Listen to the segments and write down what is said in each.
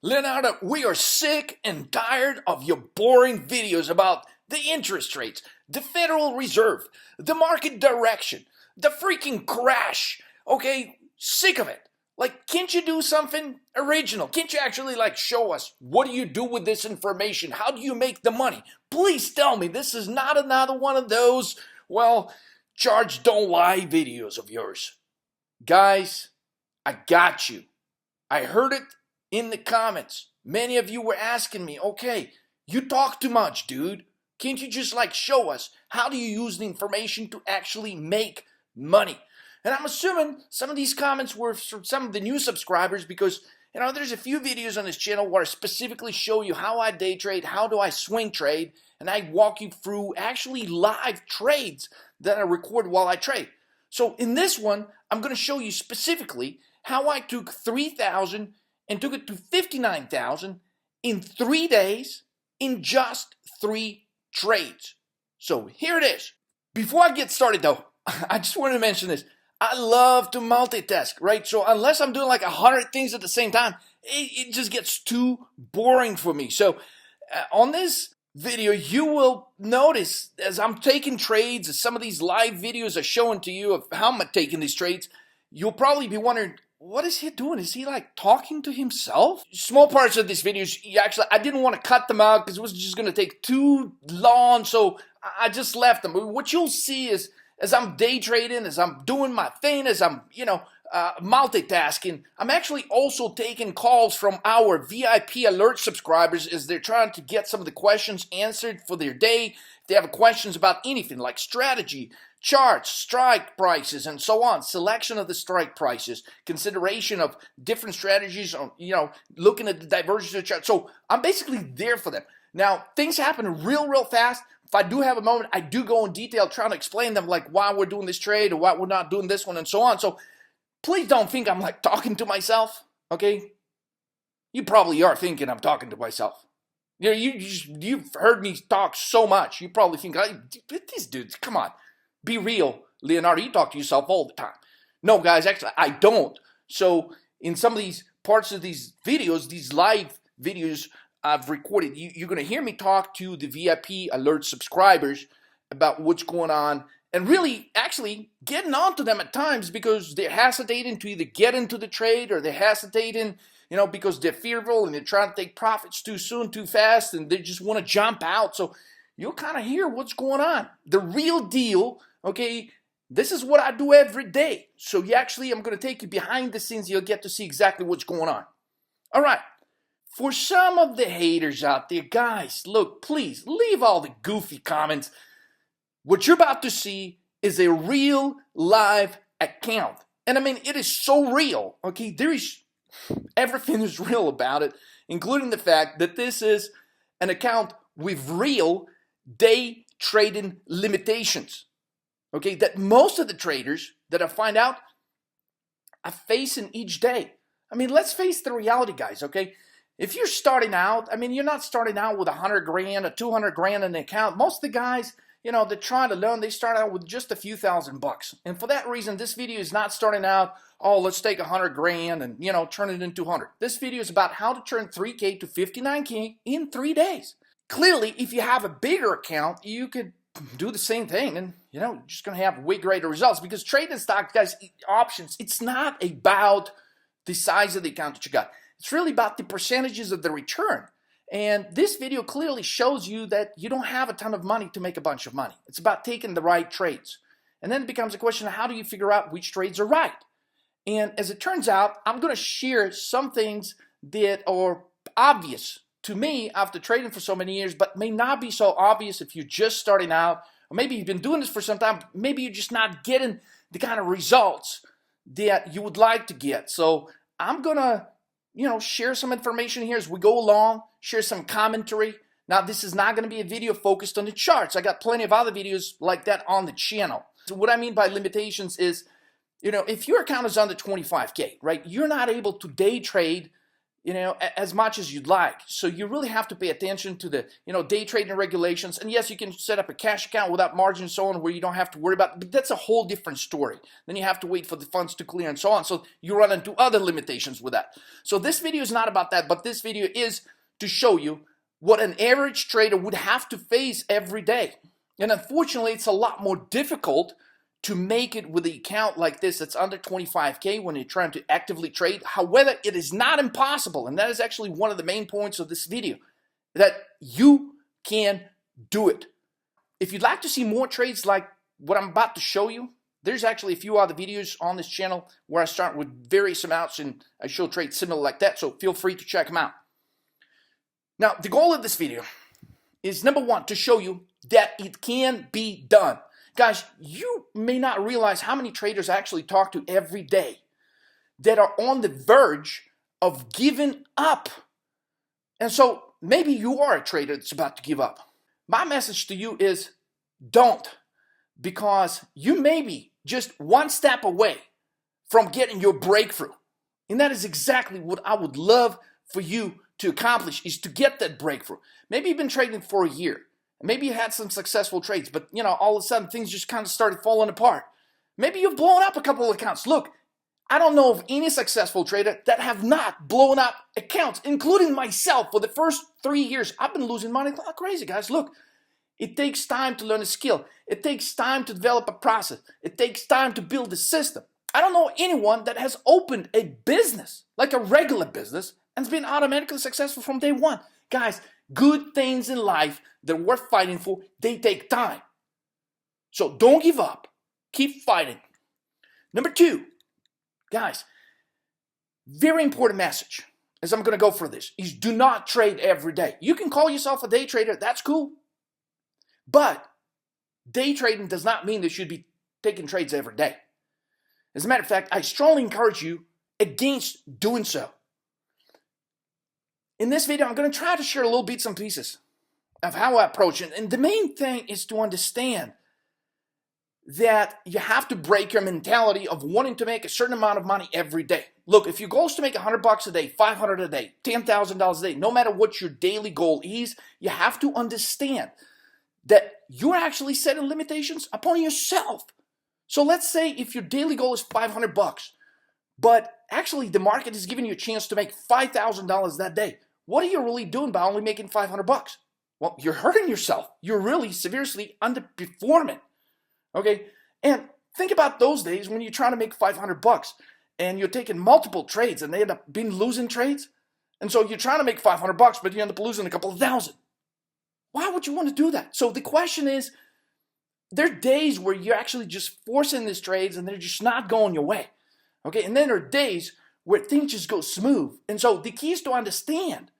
Leonardo, we are sick and tired of your boring videos about the interest rates, the Federal Reserve, the market direction, the freaking crash. Okay, sick of it. Like, can't you do something original? Can't you actually, show us what do you do with this information? How do you make the money? Please tell me this is not another one of those, charge don't lie videos of yours. Guys, I got you. I heard it in the comments. Many of you were asking me, okay, you talk too much, dude. Can't you just show us how do you use the information to actually make money? And I'm assuming some of these comments were from some of the new subscribers because, there's a few videos on this channel where I specifically show you how I day trade, how do I swing trade, and I walk you through actually live trades that I record while I trade. So in this one, I'm going to show you specifically how I took 3,000 and took it to 59,000 in 3 days in just 3 trades. So here it is. Before I get started though, I just wanted to mention this. I love to multitask, right? So unless I'm doing 100 things at the same time, it just gets too boring for me. So on this video, you will notice as I'm taking trades, as some of these live videos are showing to you of how I'm taking these trades, you'll probably be wondering, what is he doing? Is he talking to himself? Small parts of these videos, I didn't want to cut them out because it was just going to take too long, so I just left them. What you'll see is as I'm day trading, as I'm doing my thing, as I'm, multitasking, I'm actually also taking calls from our VIP alert subscribers as they're trying to get some of the questions answered for their day. If they have questions about anything like strategy, charts, strike prices, and so on, selection of the strike prices, consideration of different strategies, looking at the divergence of the chart. So I'm basically there for them. Now, things happen real fast. If I do have a moment, I do go in detail trying to explain them why we're doing this trade or why we're not doing this one and so on. So please don't think I'm talking to myself, okay? You probably are thinking I'm talking to myself. You've heard me talk so much. You probably think, these dudes, come on. Be real, Leonardo. You talk to yourself all the time. No, guys, actually, I don't. So in some of these parts of these videos, these live videos I've recorded, you're going to hear me talk to the VIP alert subscribers about what's going on and really actually getting on to them at times because they're hesitating to either get into the trade or they're hesitating, because they're fearful and they're trying to take profits too soon, too fast, and they just want to jump out. So you'll kind of hear what's going on. The real deal, okay, this is what I do every day. So I'm going to take you behind the scenes. You'll get to see exactly what's going on. All right. For some of the haters out there, guys, look, please leave all the goofy comments. What you're about to see is a real live account. And it is so real, okay? Everything is real about it, including the fact that this is an account with real day trading limitations, okay? That most of the traders that I find out are facing each day. Let's face the reality, guys, okay? If you're starting out, you're not starting out with 100 grand or 200 grand in the account. Most of the guys, they're trying to learn, they start out with just a few $1,000. And for that reason, this video is not starting out, let's take 100 grand and, turn it into 200. This video is about how to turn 3K to 59K in 3 days. Clearly, if you have a bigger account, you could do the same thing and, you're just going to have way greater results because trading stocks, guys, options, it's not about the size of the account that you got. It's really about the percentages of the return. And this video clearly shows you that you don't have a ton of money to make a bunch of money. It's about taking the right trades. And then it becomes a question of how do you figure out which trades are right? And as it turns out, I'm going to share some things that are obvious to me after trading for so many years, but may not be so obvious if you're just starting out, or maybe you've been doing this for some time, maybe you're just not getting the kind of results that you would like to get. So I'm going to share some information here as we go along, share some commentary. Now, this is not going to be a video focused on the charts. I got plenty of other videos like that on the channel. So what I mean by limitations is, if your account is under 25K, right, you're not able to day trade as much as you'd like. So you really have to pay attention to the, day trading regulations. And yes, you can set up a cash account without margin and so on, where you don't have to worry about it, but that's a whole different story. Then you have to wait for the funds to clear and so on. So you run into other limitations with that. So this video is not about that, but this video is to show you what an average trader would have to face every day. And unfortunately, it's a lot more difficult to make it with an account like this that's under 25K when you're trying to actively trade. However, it is not impossible, and that is actually one of the main points of this video, that you can do it. If you'd like to see more trades like what I'm about to show you, there's actually a few other videos on this channel where I start with various amounts and I show trades similar like that, so feel free to check them out. Now, the goal of this video is, number one, to show you that it can be done. Guys, you may not realize how many traders I actually talk to every day that are on the verge of giving up. And so maybe you are a trader that's about to give up. My message to you is don't, because you may be just one step away from getting your breakthrough. And that is exactly what I would love for you to accomplish, is to get that breakthrough. Maybe you've been trading for a year. Maybe you had some successful trades, but all of a sudden things just kind of started falling apart. Maybe you've blown up a couple of accounts. Look, I don't know of any successful trader that have not blown up accounts, including myself. For the first 3 years, I've been losing money like crazy, guys. Look, it takes time to learn a skill. It takes time to develop a process. It takes time to build a system. I don't know anyone that has opened a business, like a regular business, and has been automatically successful from day one. Guys, good things in life that are worth fighting for, they take time. So don't give up. Keep fighting. Number two, guys, very important message, as I'm going to go for this, is do not trade every day. You can call yourself a day trader. That's cool. But day trading does not mean that you should be taking trades every day. As a matter of fact, I strongly encourage you against doing so. In this video, I'm going to try to share little bits and pieces of how I approach it. And the main thing is to understand that you have to break your mentality of wanting to make a certain amount of money every day. Look, if your goal is to make $100 a day, $500 a day, $10,000 a day, no matter what your daily goal is, you have to understand that you're actually setting limitations upon yourself. So let's say if your daily goal is $500, but actually the market is giving you a chance to make $5,000 that day. What are you really doing by only making $500? Well, you're hurting yourself. You're really severely underperforming. Okay? And think about those days when you're trying to make $500 and you're taking multiple trades and they end up being losing trades. And so you're trying to make $500, but you end up losing a couple of thousand. Why would you want to do that? So the question is, there are days where you're actually just forcing these trades and they're just not going your way. Okay? And then there are days where things just go smooth. And so the key is to understand,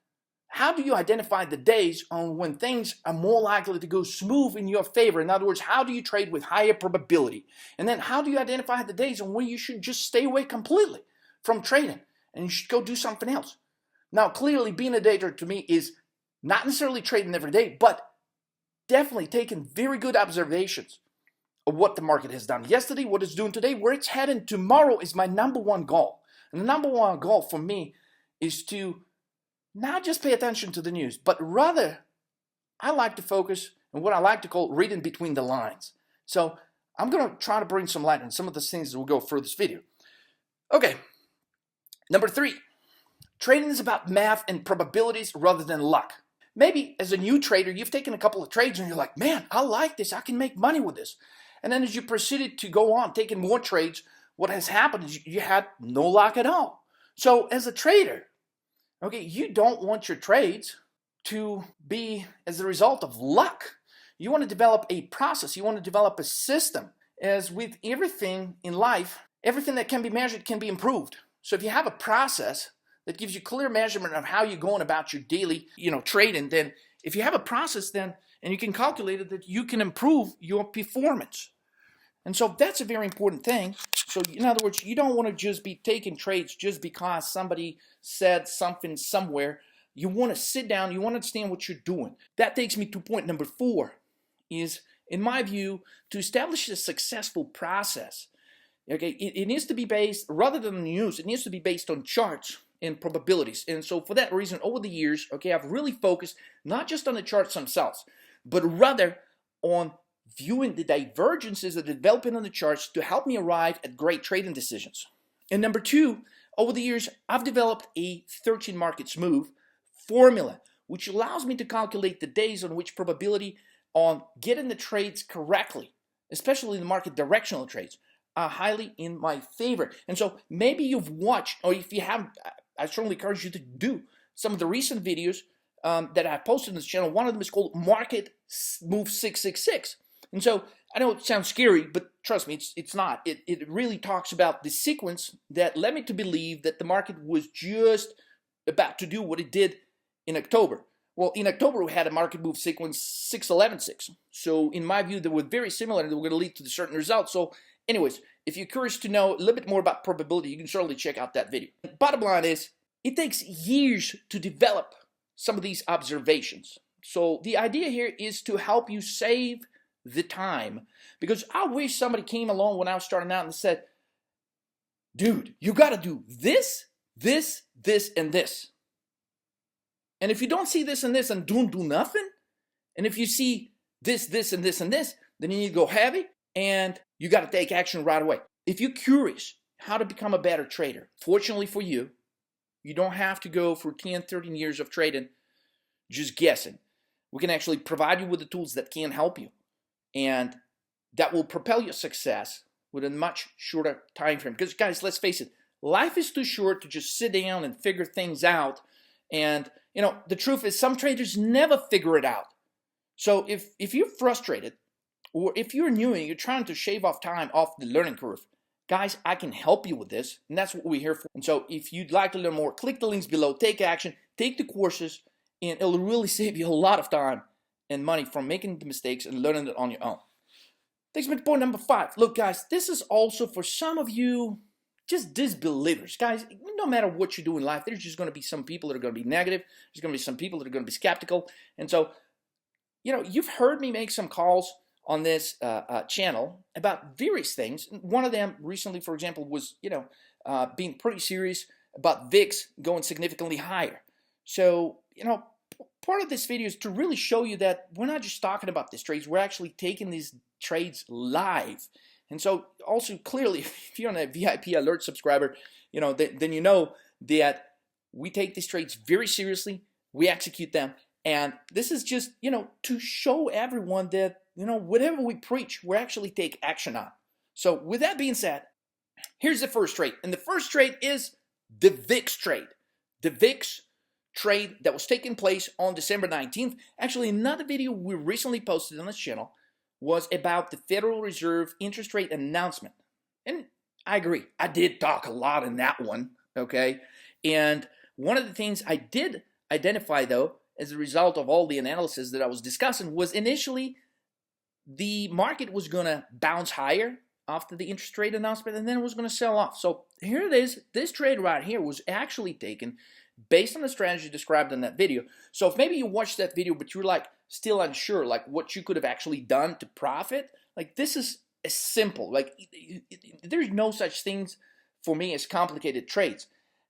how do you identify the days on when things are more likely to go smooth in your favor? In other words, how do you trade with higher probability? And then how do you identify the days on when you should just stay away completely from trading and you should go do something else? Now, clearly, being a day trader to me is not necessarily trading every day, but definitely taking very good observations of what the market has done yesterday, what it's doing today, where it's heading tomorrow is my number one goal. And the number one goal for me is to not just pay attention to the news, but rather I like to focus on what I like to call reading between the lines. So I'm going to try to bring some light on some of the things as we'll go through this video. Okay, number three, trading is about math and probabilities rather than luck. Maybe as a new trader, you've taken a couple of trades and you're like, man, I like this. I can make money with this. And then as you proceeded to go on taking more trades, what has happened is you had no luck at all. So as a trader, okay, you don't want your trades to be as a result of luck. You want to develop a process. You want to develop a system. As with everything in life, everything that can be measured can be improved. So if you have a process that gives you clear measurement of how you're going about your daily, trading, then if you have a process then, and you can calculate it, that you can improve your performance. And so that's a very important thing. So in other words, you don't want to just be taking trades just because somebody said something somewhere. You want to sit down, you want to understand what you're doing. That takes me to point number 4, is, in my view, to establish a successful process. Okay, it needs to be based, rather than the news, it needs to be based on charts and probabilities. And so for that reason, over the years, okay, I've really focused not just on the charts themselves, but rather on viewing the divergences that are developing on the charts to help me arrive at great trading decisions. And number two, over the years, I've developed a 13 markets move formula, which allows me to calculate the days on which probability on getting the trades correctly, especially the market directional trades, are highly in my favor. And so maybe you've watched, or if you haven't, I strongly encourage you to do some of the recent videos that I posted on this channel. One of them is called Market Move 666. And so I know it sounds scary, but trust me, it's not. It really talks about the sequence that led me to believe that the market was just about to do what it did in October. Well, in October, we had a market move sequence 6-11-6. So in my view, they were very similar and they were going to lead to certain results. So anyways, if you're curious to know a little bit more about probability, you can certainly check out that video. Bottom line is, it takes years to develop some of these observations. So the idea here is to help you save the time, because I wish somebody came along when I was starting out and said, dude, you got to do this, this, this, and this. And if you don't see this and this and don't do nothing, and if you see this, this, and this, and this, then you need to go heavy and you got to take action right away. If you're curious how to become a better trader, fortunately for you, you don't have to go for 10, 13 years of trading just guessing. We can actually provide you with the tools that can help you, and that will propel your success with a much shorter time frame. Because guys, let's face it, life is too short to just sit down and figure things out. And you know, the truth is some traders never figure it out. So if you're frustrated, or if you're new and you're trying to shave off time off the learning curve, guys, I can help you with this, and that's what we're here for. And so if you'd like to learn more, click the links below, take action, take the courses, and it'll really save you a lot of time and money from making the mistakes and learning it on your own. Takes me to point number 5. Look, guys, this is also for some of you just disbelievers. Guys, no matter what you do in life, there's just going to be some people that are going to be negative. There's going to be some people that are going to be skeptical. And so, you know, you've heard me make some calls on this channel about various things. One of them recently, for example, was, you know, being pretty serious about VIX going significantly higher. So, you know, part of this video is to really show you that we're not just talking about these trades, we're actually taking these trades live. And so also clearly, if you're on a VIP alert subscriber, you know, then you know that we take these trades very seriously, we execute them, and this is just, you know, to show everyone that, you know, whatever we preach, we actually take action on. So with that being said, here's the first trade. And the first trade is the VIX trade. The VIX trade that was taking place on December 19th. Actually, another video we recently posted on this channel was about the Federal Reserve interest rate announcement. And I agree, I did talk a lot in that one, okay? And one of the things I did identify, though, as a result of all the analysis that I was discussing, was initially the market was going to bounce higher after the interest rate announcement, and then it was going to sell off. So here it is. This trade right here was actually taken based on the strategy described in that video. So if maybe you watched that video, but you're like still unsure, like what you could have actually done to profit, like this is as simple. Like there's no such things for me as complicated trades.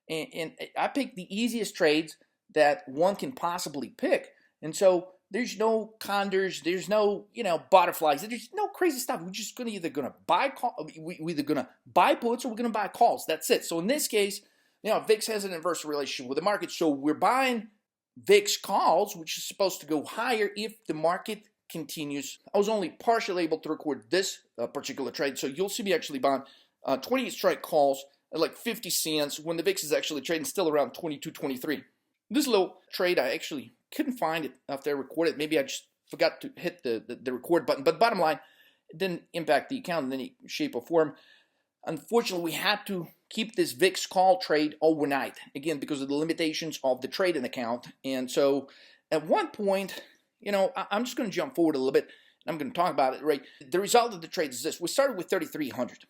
And I picked the easiest trades that one can possibly pick. And so there's no condors, there's no, you know, butterflies, there's no crazy stuff. We're just either gonna buy we're either gonna buy puts or we're gonna buy calls. That's it. So in this case, you know, VIX has an inverse relationship with the market. So we're buying VIX calls, which is supposed to go higher if the market continues. I was only partially able to record this particular trade. So you'll see me actually buying 28 strike calls at like 50 cents when the VIX is actually trading still around 22, 23. This little trade, I actually couldn't find it after I recorded. Maybe I just forgot to hit the record button. But bottom line, it didn't impact the account in any shape or form. Unfortunately, we had to keep this VIX call trade overnight, again, because of the limitations of the trading account. And so at one point, you know, I'm just going to jump forward a little bit, and I'm going to talk about it, right? The result of the trade is this. We started with 3,300.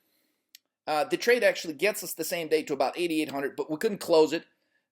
The trade actually gets us the same day to about 8,800, but we couldn't close it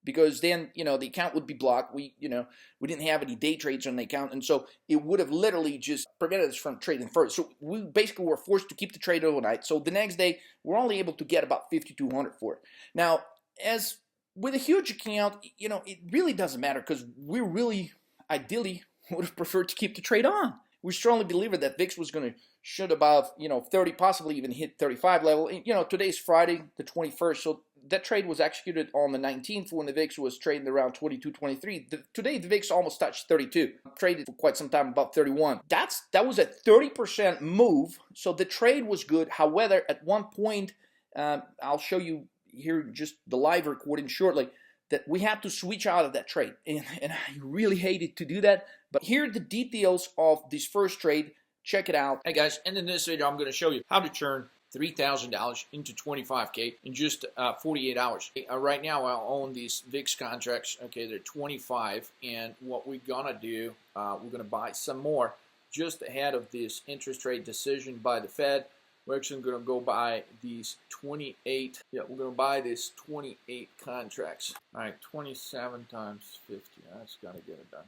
because then, you know, the account would be blocked. We didn't have any day trades on the account, and so it would have literally just prevented us from trading further. So we basically were forced to keep the trade overnight. So the next day, we're only able to get about 5,200 for it. Now, as with a huge account, you know, it really doesn't matter because we really, ideally, would have preferred to keep the trade on. We strongly believe that VIX was going to shoot above, you know, 30, possibly even hit 35 level. You know, today's Friday, the 21st, so that trade was executed on the 19th when the VIX was trading around 22, 23. Today, the VIX almost touched 32. Traded for quite some time above 31. That was a 30% move, so the trade was good. However, at one point, I'll show you here just the live recording shortly, that we had to switch out of that trade. And I really hated to do that. But here are the details of this first trade. Check it out. Hey guys, and in this video, I'm going to show you how to turn $3,000 into 25K in just 48 hours. Right now, I own these VIX contracts. Okay, they're 25. And what we're going to do, we're going to buy some more just ahead of this interest rate decision by the Fed. We're actually going to go buy these 28. Yeah, we're going to buy these 28 contracts. All right, 27 times 50. That's got to get it done.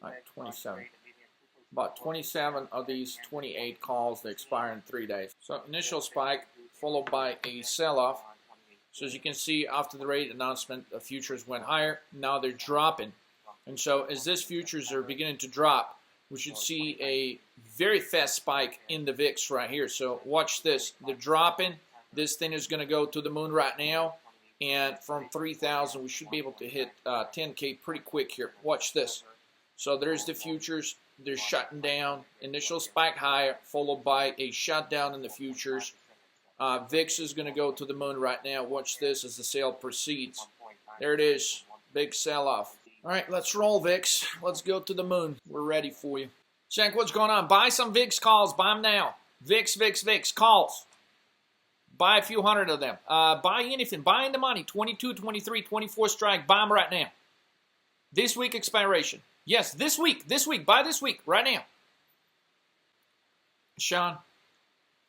All right, 27. About 27 of these 28 calls, they expire in 3 days. So initial spike followed by a sell-off. So as you can see, after the rate announcement, the futures went higher. Now they're dropping. And so as these futures are beginning to drop, we should see a very fast spike in the VIX right here. So watch this. They're dropping. This thing is going to go to the moon right now. And from 3,000, we should be able to hit 10K pretty quick here. Watch this. So there's the futures. They're shutting down. Initial spike higher, followed by a shutdown in the futures. VIX is going to go to the moon right now. Watch this as the sale proceeds. There it is. Big sell-off. All right, let's roll, VIX. Let's go to the moon. We're ready for you. Check what's going on. Buy some VIX calls. Buy them now. VIX, VIX, VIX calls. Buy a few hundred of them. Buy anything. Buy in the money. 22, 23, 24 strike. Buy them right now. This week expiration. Yes, this week. This week. Buy this week. Right now. Sean.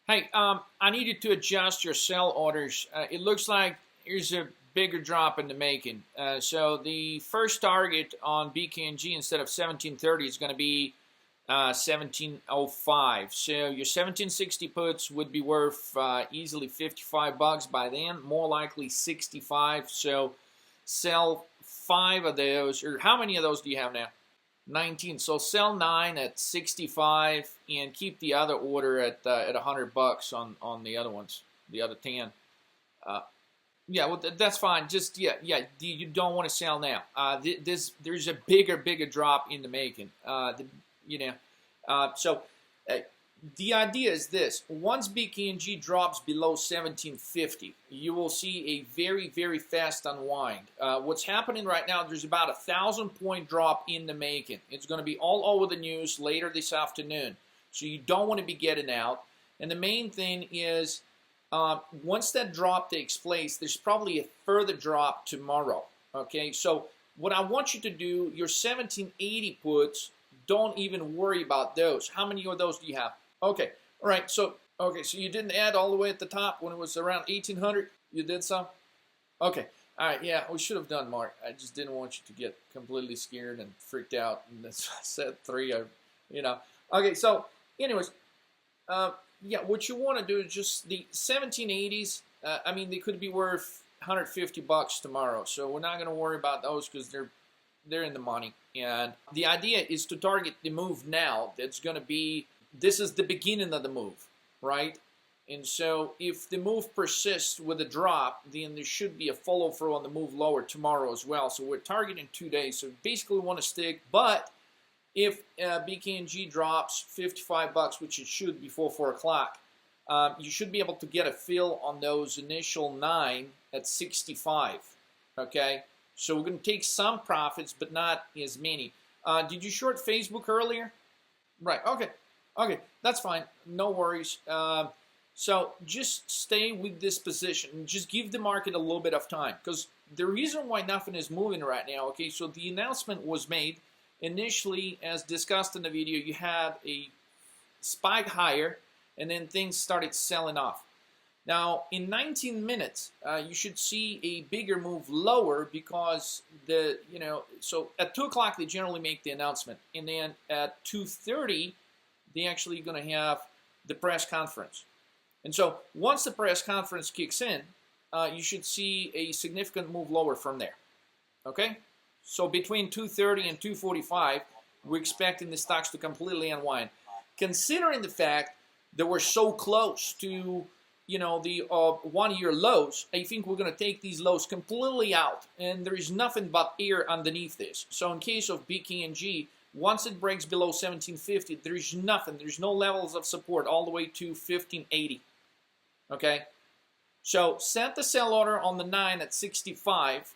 Hey, I needed to adjust your sell orders. It looks like here's a bigger drop in the making. So the first target on BKNG instead of 1730 is going to be 1705. So your 1760 puts would be worth easily $55 by then, more likely 65. So sell 5 of those, or how many of those do you have now? 19. So sell 9 at 65 and keep the other order at $100 on the other ones, the other 10. Yeah, well, that's fine. Just, yeah, you don't want to sell now. There's a bigger drop in the making. So the idea is this. Once BKNG drops below 1750, you will see a very, very fast unwind. What's happening right now, there's about 1,000-point drop in the making. It's going to be all over the news later this afternoon. So you don't want to be getting out. And the main thing is, once that drop takes place, there's probably a further drop tomorrow. Okay, so what I want you to do, your 1780 puts, don't even worry about those. How many of those do you have? Okay, all right, so you didn't add all the way at the top when it was around 1800? You did some? Okay, all right, yeah, we should have done more. I just didn't want you to get completely scared and freaked out. And that's why I said 3, Okay, so anyways, yeah, what you want to do is just the 1780s. I mean, they could be worth $150 tomorrow, so we're not going to worry about those because they're in the money. And the idea is to target the move now. That's going to be, this is the beginning of the move, right? And so if the move persists with a drop, then there should be a follow through on the move lower tomorrow as well. So we're targeting 2 days. So basically, we want to stick, but if BKNG drops $55, which it should before 4 o'clock, you should be able to get a fill on those initial 9 at 65. Okay, so we're going to take some profits, but not as many. Did you short Facebook earlier? Right. Okay, that's fine. No worries. So just stay with this position and just give the market a little bit of time, because the reason why nothing is moving right now. Okay, so the announcement was made. Initially, as discussed in the video, you had a spike higher, and then things started selling off. Now, in 19 minutes, you should see a bigger move lower because so at 2 o'clock they generally make the announcement, and then at 2:30 they actually going to have the press conference. And so once the press conference kicks in, you should see a significant move lower from there. Okay? So between 230 and 245, we're expecting the stocks to completely unwind. Considering the fact that we're so close to, you know, the 1-year lows, I think we're going to take these lows completely out, and there is nothing but air underneath this. So in case of BKNG, once it breaks below 1750, there's nothing. There's no levels of support all the way to 1580. Okay? So set the sell order on the 9 at 65.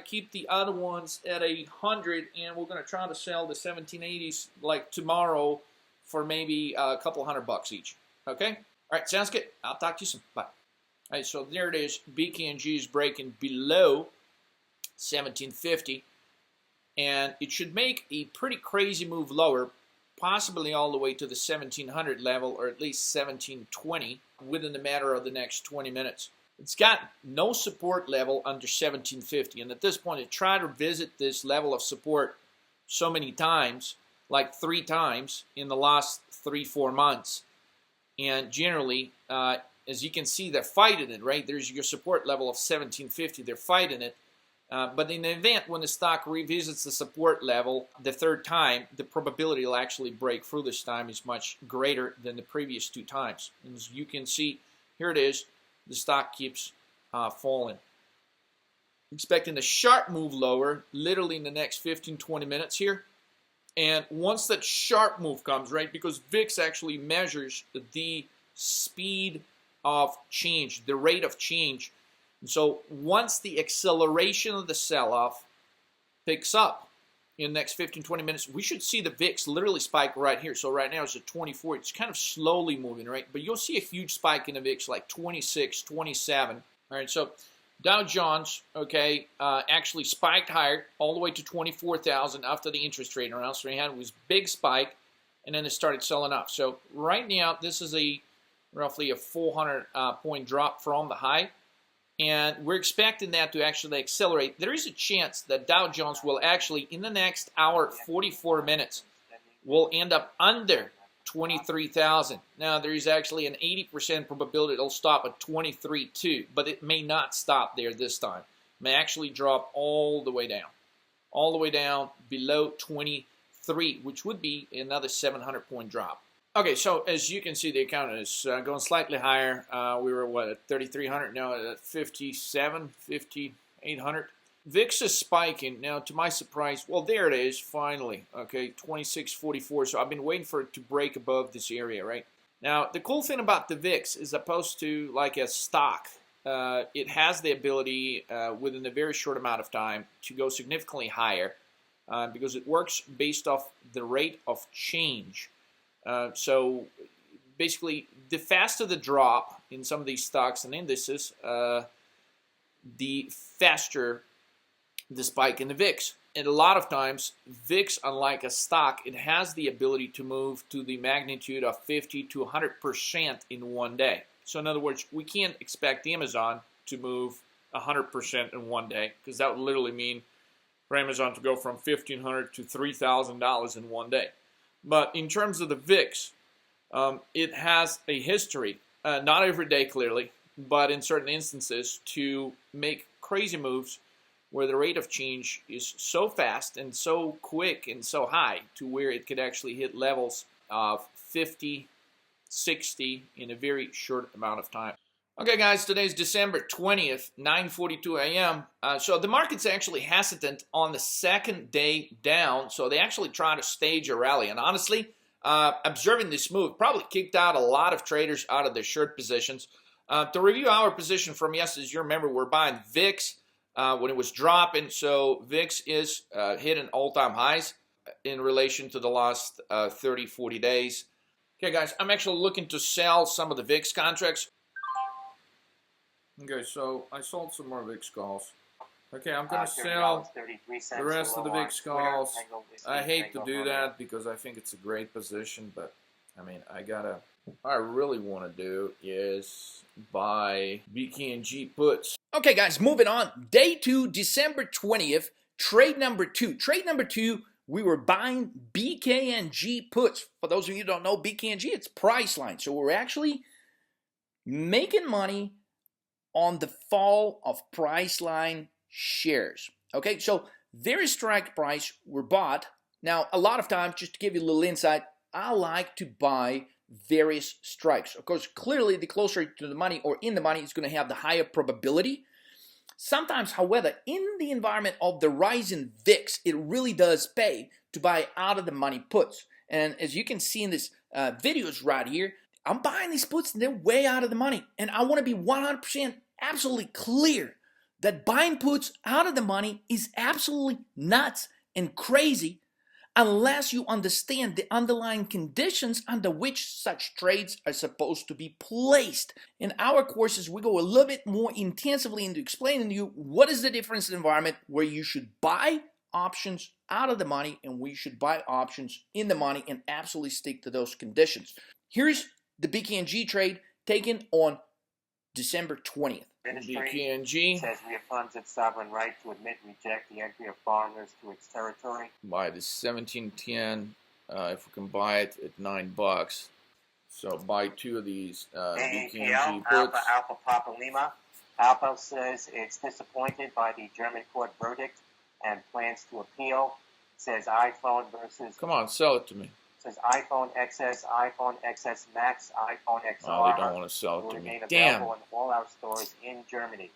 Keep the other ones at 100, and we're going to try to sell the 1780s like tomorrow for maybe a couple $100 each. Okay? All right, sounds good. I'll talk to you soon. Bye. All right, so there it is. BKNG is breaking below 1750, and it should make a pretty crazy move lower, possibly all the way to the 1700 level, or at least 1720, within the matter of the next 20 minutes. It's got no support level under 1750, and at this point, it tried to visit this level of support so many times, like 3 times in the last 3-4 months, and generally, as you can see, they're fighting it, right? There's your support level of 1750. They're fighting it. But in the event when the stock revisits the support level the 3rd time, the probability it'll actually break through this time is much greater than the previous 2 times. And as you can see, here it is. The stock keeps falling. Expecting a sharp move lower, literally in the next 15-20 minutes here. And once that sharp move comes, right, because VIX actually measures the speed of change, the rate of change. And so once the acceleration of the sell-off picks up in the next 15-20 minutes, we should see the VIX literally spike right here. So right now it's at 24. It's kind of slowly moving, right? But you'll see a huge spike in the VIX, like 26, 27. All right, so Dow Jones, okay, actually spiked higher all the way to 24,000 after the interest rate around. So we had was big spike, and then it started selling off. So right now, this is roughly a 400-point drop from the high, and we're expecting that to actually accelerate. There is a chance that Dow Jones will actually, in the next hour, 44 minutes, will end up under 23,000. Now, there is actually an 80% probability it'll stop at 23.2, but it may not stop there this time. It may actually drop all the way down below 23, which would be another 700-point drop. Okay, so as you can see, the account is going slightly higher. We were, what, at 3,300, now at 57, 5,800. VIX is spiking. Now, to my surprise, well, there it is, finally. Okay, 26.44. So I've been waiting for it to break above this area, right? Now, the cool thing about the VIX is opposed to like a stock, it has the ability within a very short amount of time to go significantly higher because it works based off the rate of change. So basically, the faster the drop in some of these stocks and indices, the faster the spike in the VIX. And a lot of times, VIX, unlike a stock, it has the ability to move to the magnitude of 50 to 100% in one day. So in other words, we can't expect Amazon to move 100% in one day, because that would literally mean for Amazon to go from $1,500 to $3,000 in one day. But in terms of the VIX, it has a history, not every day clearly, but in certain instances, to make crazy moves where the rate of change is so fast and so quick and so high to where it could actually hit levels of 50, 60 in a very short amount of time. Okay, guys, today's December 20th, 9:42 a.m. So the market's actually hesitant on the second day down, so they actually try to stage a rally. And honestly, observing this move probably kicked out a lot of traders out of their short positions. To review our position from yesterday, as you remember, we're buying VIX when it was dropping. So VIX is hitting all-time highs in relation to the last 30, 40 days. Okay, guys, I'm actually looking to sell some of the VIX contracts. Okay, so I sold some more VIX calls. Okay, I'm going to sell the rest of the VIX calls. I hate to do that because I think it's a great position, but I mean, what I really want to do is buy BKNG puts. Okay, guys, moving on. Day 2, December 20th, trade number 2. Trade number 2, we were buying BKNG puts. For those of you who don't know, BKNG, it's Priceline. So we're actually making money on the fall of Priceline shares. Okay, so their strike price were bought. Now, a lot of times, just to give you a little insight, I like to buy various strikes. Of course, clearly, the closer to the money or in the money is going to have the higher probability. Sometimes, however, in the environment of the rising VIX, it really does pay to buy out of the money puts. And as you can see in this videos right here, I'm buying these puts and they're way out of the money. And I want to be 100% absolutely clear that buying puts out of the money is absolutely nuts and crazy unless you understand the underlying conditions under which such trades are supposed to be placed. In our courses, we go a little bit more intensively into explaining to you what is the difference in environment where you should buy options out of the money and we should buy options in the money and absolutely stick to those conditions. Here's the BKNG trade taken on December 20th. BKNG says reaffirms its sovereign right to admit and reject the entry of foreigners to its territory. Buy the 1710 if we can buy it at $9. So buy two of these BKNG puts. Alpha Papa Lima. Alpha says it's disappointed by the German court verdict and plans to appeal. Says iPhone versus. Come on, sell it to me. Says iPhone XS, iPhone XS Max, iPhone XR. Oh, they don't want to sell it to me. Damn. Available in all our stores in Germany.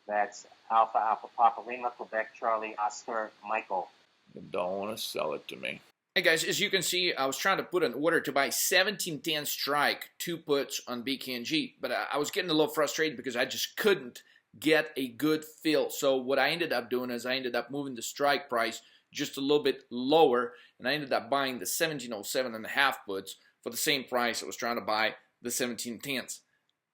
That's Alpha Papa Lima, Quebec Charlie Oscar Michael. They don't want to sell it to me. Hey guys, as you can see, I was trying to put an order to buy 1710 strike, 2 puts on BKNG, but I was getting a little frustrated because I just couldn't get a good fill. So what I ended up doing is I ended up moving the strike price just a little bit lower, and I ended up buying the 1707 and a half puts for the same price I was trying to buy the 1710s.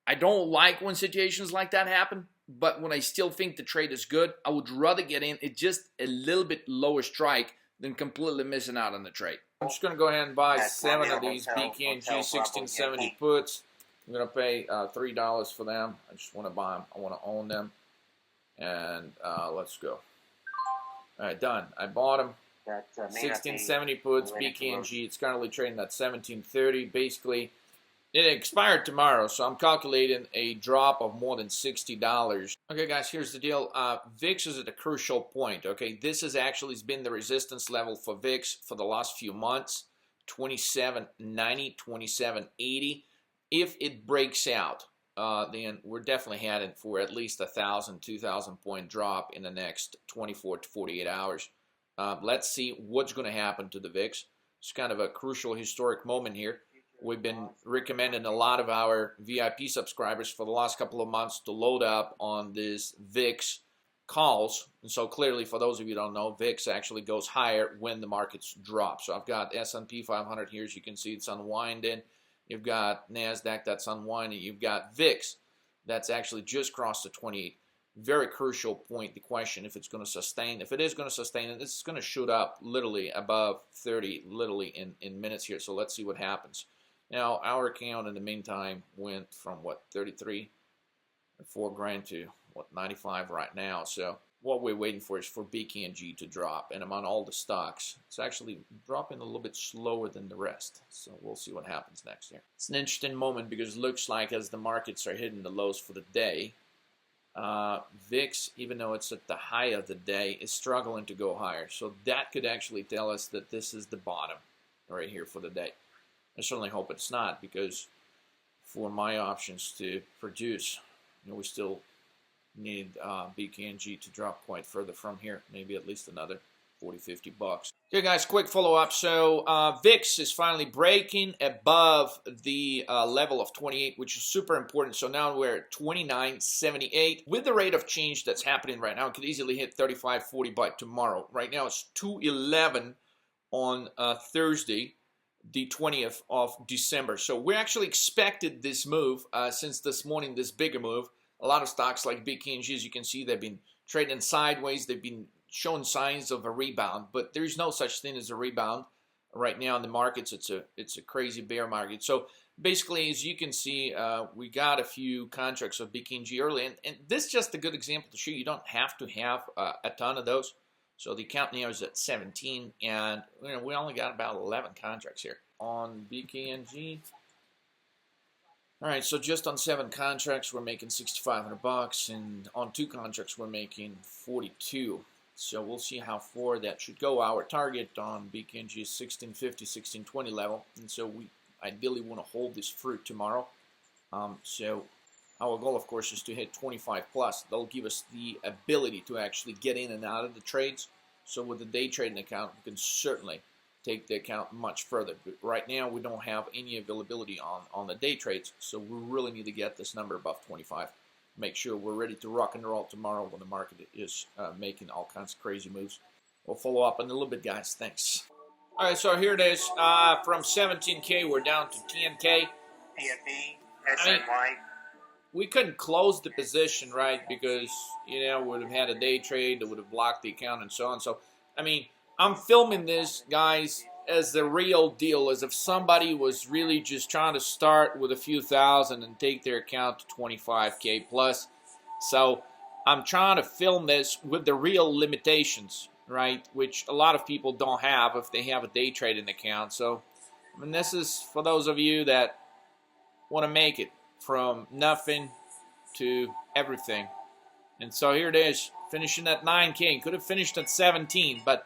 I don't like when situations like that happen, but when I still think the trade is good, I would rather get in at just a little bit lower strike than completely missing out on the trade. I'm just going to go ahead and buy 7 of these BKNG 1670 puts. I'm going to pay $3 for them. I just want to buy them. I want to own them. And let's go. All right, done. I bought them. 1670 puts, BKNG. It's currently trading at 1730. Basically, it expired tomorrow, so I'm calculating a drop of more than $60. Okay, guys, here's the deal. VIX is at a crucial point, okay? This has actually been the resistance level for VIX for the last few months, 2790, 2780. If it breaks out, then we're definitely heading for at least 1,000, 2,000 point drop in the next 24 to 48 hours. Let's see what's going to happen to the VIX. It's kind of a crucial historic moment here. We've been recommending a lot of our VIP subscribers for the last couple of months to load up on this VIX calls. And so clearly, for those of you who don't know, VIX actually goes higher when the markets drop. So I've got S&P 500 here. As you can see, it's unwinding. You've got NASDAQ that's unwinding. You've got VIX that's actually just crossed the 28. Very crucial point, the question if it's going to sustain. If it is going to sustain it, it's going to shoot up literally above 30 literally in minutes here. So let's see what happens. Now, our account in the meantime went from, what, 33 or $4 grand to, what, 95 right now. So what we're waiting for is for BKNG to drop. And among all the stocks, it's actually dropping a little bit slower than the rest. So we'll see what happens next year. It's an interesting moment because it looks like as the markets are hitting the lows for the day, VIX, even though it's at the high of the day, is struggling to go higher. So that could actually tell us that this is the bottom right here for the day. I certainly hope it's not, because for my options to produce, we still need BKNG to drop quite further from here, maybe at least another 40, 50 bucks. Okay, guys, quick follow-up. So VIX is finally breaking above the level of 28, which is super important. So now we're at 29.78. With the rate of change that's happening right now, it could easily hit 35, 40 by tomorrow. Right now, it's 211 on Thursday, the 20th of December. So we actually expected this move since this morning, this bigger move. A lot of stocks like BKNG, as you can see, they've been trading sideways. They've been showing signs of a rebound, but there's no such thing as a rebound right now in the markets. It's a crazy bear market. So basically, as you can see, we got a few contracts of BKNG early, and this is just a good example to show you don't have to have a ton of those. So the count now is at 17, and we only got about 11 contracts here on BKNG. All right, so just on 7 contracts, we're making $6,500, and on 2 contracts, we're making 42. So we'll see how far that should go. Our target on BKNG is 1650, 1620 level, and so we ideally want to hold this fruit tomorrow. So our goal, of course, is to hit 25 plus. That'll give us the ability to actually get in and out of the trades. So with the day trading account, we can certainly take the account much further. But right now, we don't have any availability on the day trades, so we really need to get this number above 25. Make sure we're ready to rock and roll tomorrow when the market is making all kinds of crazy moves. We'll follow up in a little bit, guys. Thanks. All right, so here it is. From 17K, we're down to 10K. PFE, SNY. We couldn't close the position, right, because, you know, we would have had a day trade that would have blocked the account and so on. So, I mean, I'm filming this, guys, as the real deal, as if somebody was really just trying to start with a few thousand and take their account to 25K plus. So I'm trying to film this with the real limitations, right, which a lot of people don't have if they have a day trading account. So, I mean, this is for those of you that want to make it from nothing to everything. And so here it is, finishing at 9K. Could have finished at 17, but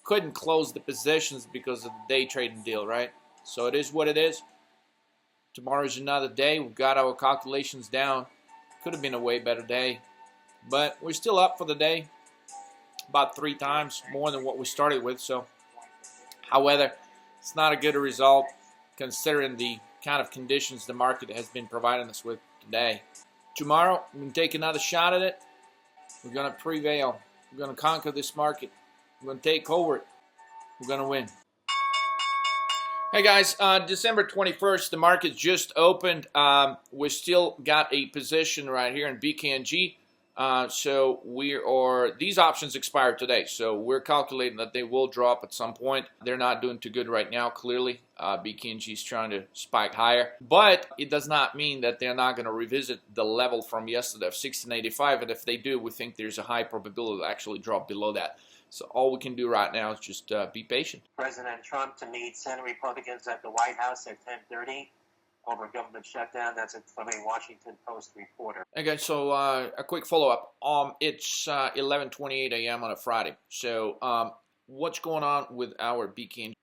couldn't close the positions because of the day trading deal, right? So it is what it is. Tomorrow's another day. We've got our calculations down. Could have been a way better day, but we're still up for the day. About 3 times more than what we started with. So, however, it's not a good result considering the kind of conditions the market has been providing us with today. Tomorrow, we're going to take another shot at it. We're going to prevail. We're going to conquer this market. We're going to take over it. We're going to win. Hey guys, December 21st, the market just opened. We still got a position right here in BKNG. So these options expired today. So we're calculating that they will drop at some point. They're not doing too good right now, clearly. BKNG is trying to spike higher. But it does not mean that they're not going to revisit the level from yesterday of 1685. And if they do, we think there's a high probability to actually drop below that. So all we can do right now is just be patient. President Trump to meet Senate Republicans at the White House at 10:30 over government shutdown. That's from a Washington Post reporter. Okay, so a quick follow-up. It's 11:28 a.m. on a Friday. So what's going on with our BKNG?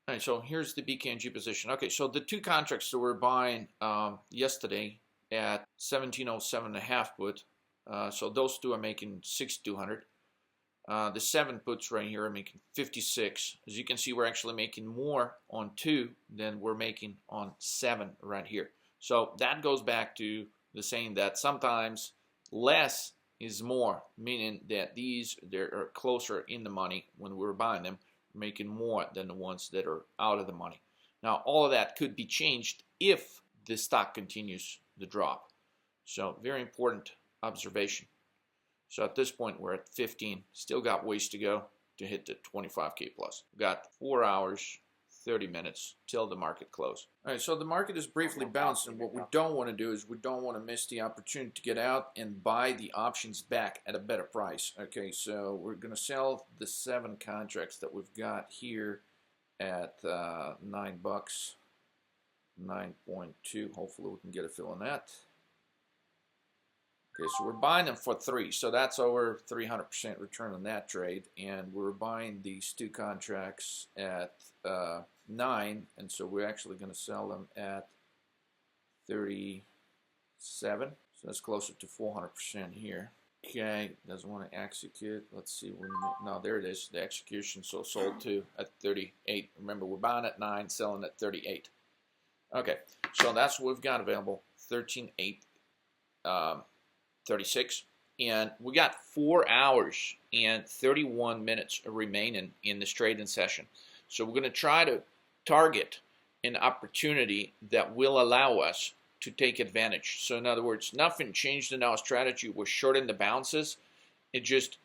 All right, so here's the BKNG position. Okay, so the 2 contracts that we're buying yesterday at 1707.5 put. So those 2 are making 6,200. The 7 puts right here are making 56. As you can see, we're actually making more on 2 than we're making on 7 right here. So that goes back to the saying that sometimes less is more, meaning that they're closer in the money when we're buying them, making more than the ones that are out of the money. Now, all of that could be changed if the stock continues the drop. So very important observation. So at this point, we're at 15. Still got ways to go to hit the 25K plus. We've got 4 hours, 30 minutes till the market close. All right, so the market is briefly bounced, and what we don't want to do is we don't want to miss the opportunity to get out and buy the options back at a better price. Okay, so we're going to sell the 7 contracts that we've got here at $9, 9.2. Hopefully we can get a fill on that. Okay, so we're buying them for 3, so that's over 300% return on that trade, and we're buying these 2 contracts at 9, and so we're actually going to sell them at 37, so that's closer to 400% here. Okay, doesn't want to execute. Let's see when. No, there it is. The execution. So sold to at 38. Remember, we're buying at 9, selling at 38. Okay, so that's what we've got available. 13.8. 36, and we got 4 hours and 31 minutes remaining in this trading session. So we're going to try to target an opportunity that will allow us to take advantage. So in other words, nothing changed in our strategy. We're shorting the bounces. It just,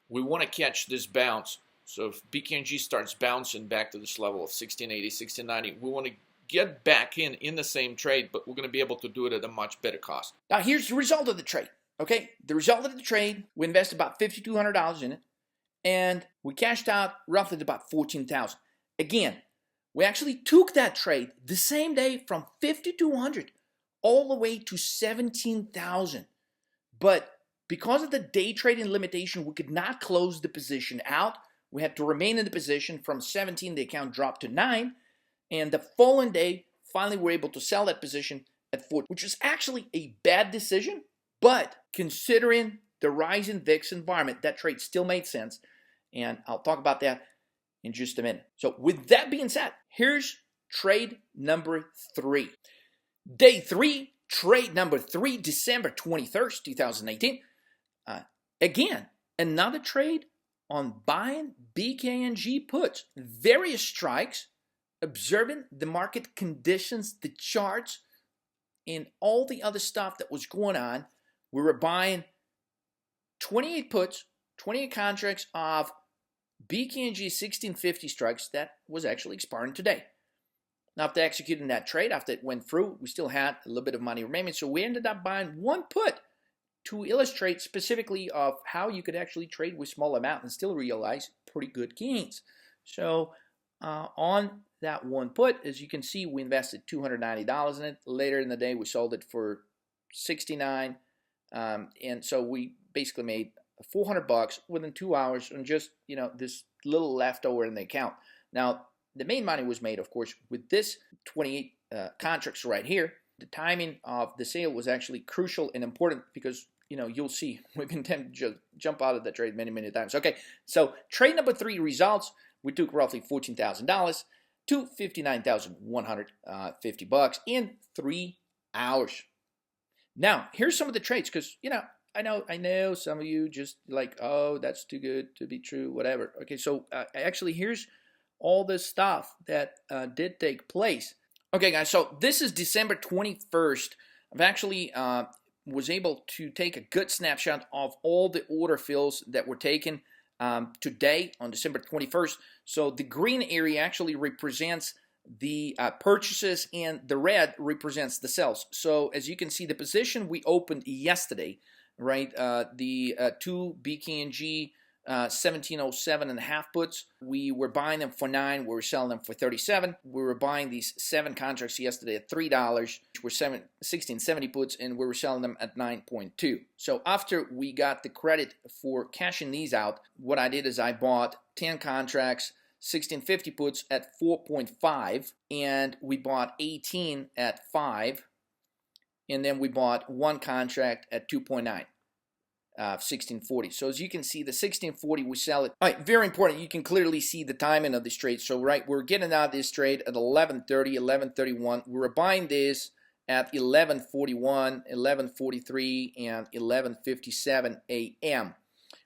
we want to catch this bounce. So if BKNG starts bouncing back to this level of 1680, 1690, we want to get back in the same trade, but we're going to be able to do it at a much better cost. Now, here's the result of the trade. Okay, the result of the trade, we invested about $5,200 in it, and we cashed out roughly about $14,000. Again, We actually took that trade the same day from 5,200 all the way to 17,000. But because of the day trading limitation, we could not close the position out. We had to remain in the position. From 17, the account dropped to 9. And the following day, finally, we're able to sell that position at 4, which is actually a bad decision. But considering the rise in VIX environment, that trade still made sense. And I'll talk about that in just a minute. So with that being said, here's trade number 3. Day 3, trade number 3, December 21st, 2018. Again, another trade on buying BKNG puts. Various strikes, observing the market conditions, the charts, and all the other stuff that was going on. We were buying 28 puts, 28 contracts of BKNG 1650 strikes that was actually expiring today. Now, after executing that trade, after it went through, we still had a little bit of money remaining. So we ended up buying one put to illustrate specifically of how you could actually trade with small amount and still realize pretty good gains. So on that one put, as you can see, we invested $290 in it. Later in the day, we sold it for $69. And so we basically made $400 within 2 hours on just, this little leftover in the account. Now, the main money was made, of course, with this 28 contracts right here. The timing of the sale was actually crucial and important because, you'll see we've been tempted to jump out of the trade many, many times. Okay, so trade number 3 results. We took roughly $14,000 to $59,150 in 3 hours. Now, here's some of the trades because, I know some of you just like, oh, that's too good to be true, whatever. Okay, so actually here's all the stuff that did take place. Okay, guys, so this is December 21st. I've actually was able to take a good snapshot of all the order fills that were taken today on December 21st. So the green area actually represents the purchases and the red represents the sales. So as you can see, the position we opened yesterday, right, the 2 BKNG 1707 and a half puts, we were buying them for 9, we were selling them for 37. We were buying these 7 contracts yesterday at $3, which were 1670 puts, and we were selling them at 9.2. So after we got the credit for cashing these out, what I did is I bought 10 contracts 1650 puts at 4.5, and we bought 18 at 5, and then we bought 1 contract at 2.9. 1640. So as you can see, the 1640 we sell it. All right, very important. You can clearly see the timing of this trade. So right, we're getting out of this trade at 11:30, 11:31. We were buying this at 11:41, 11:43, and 11:57 a.m.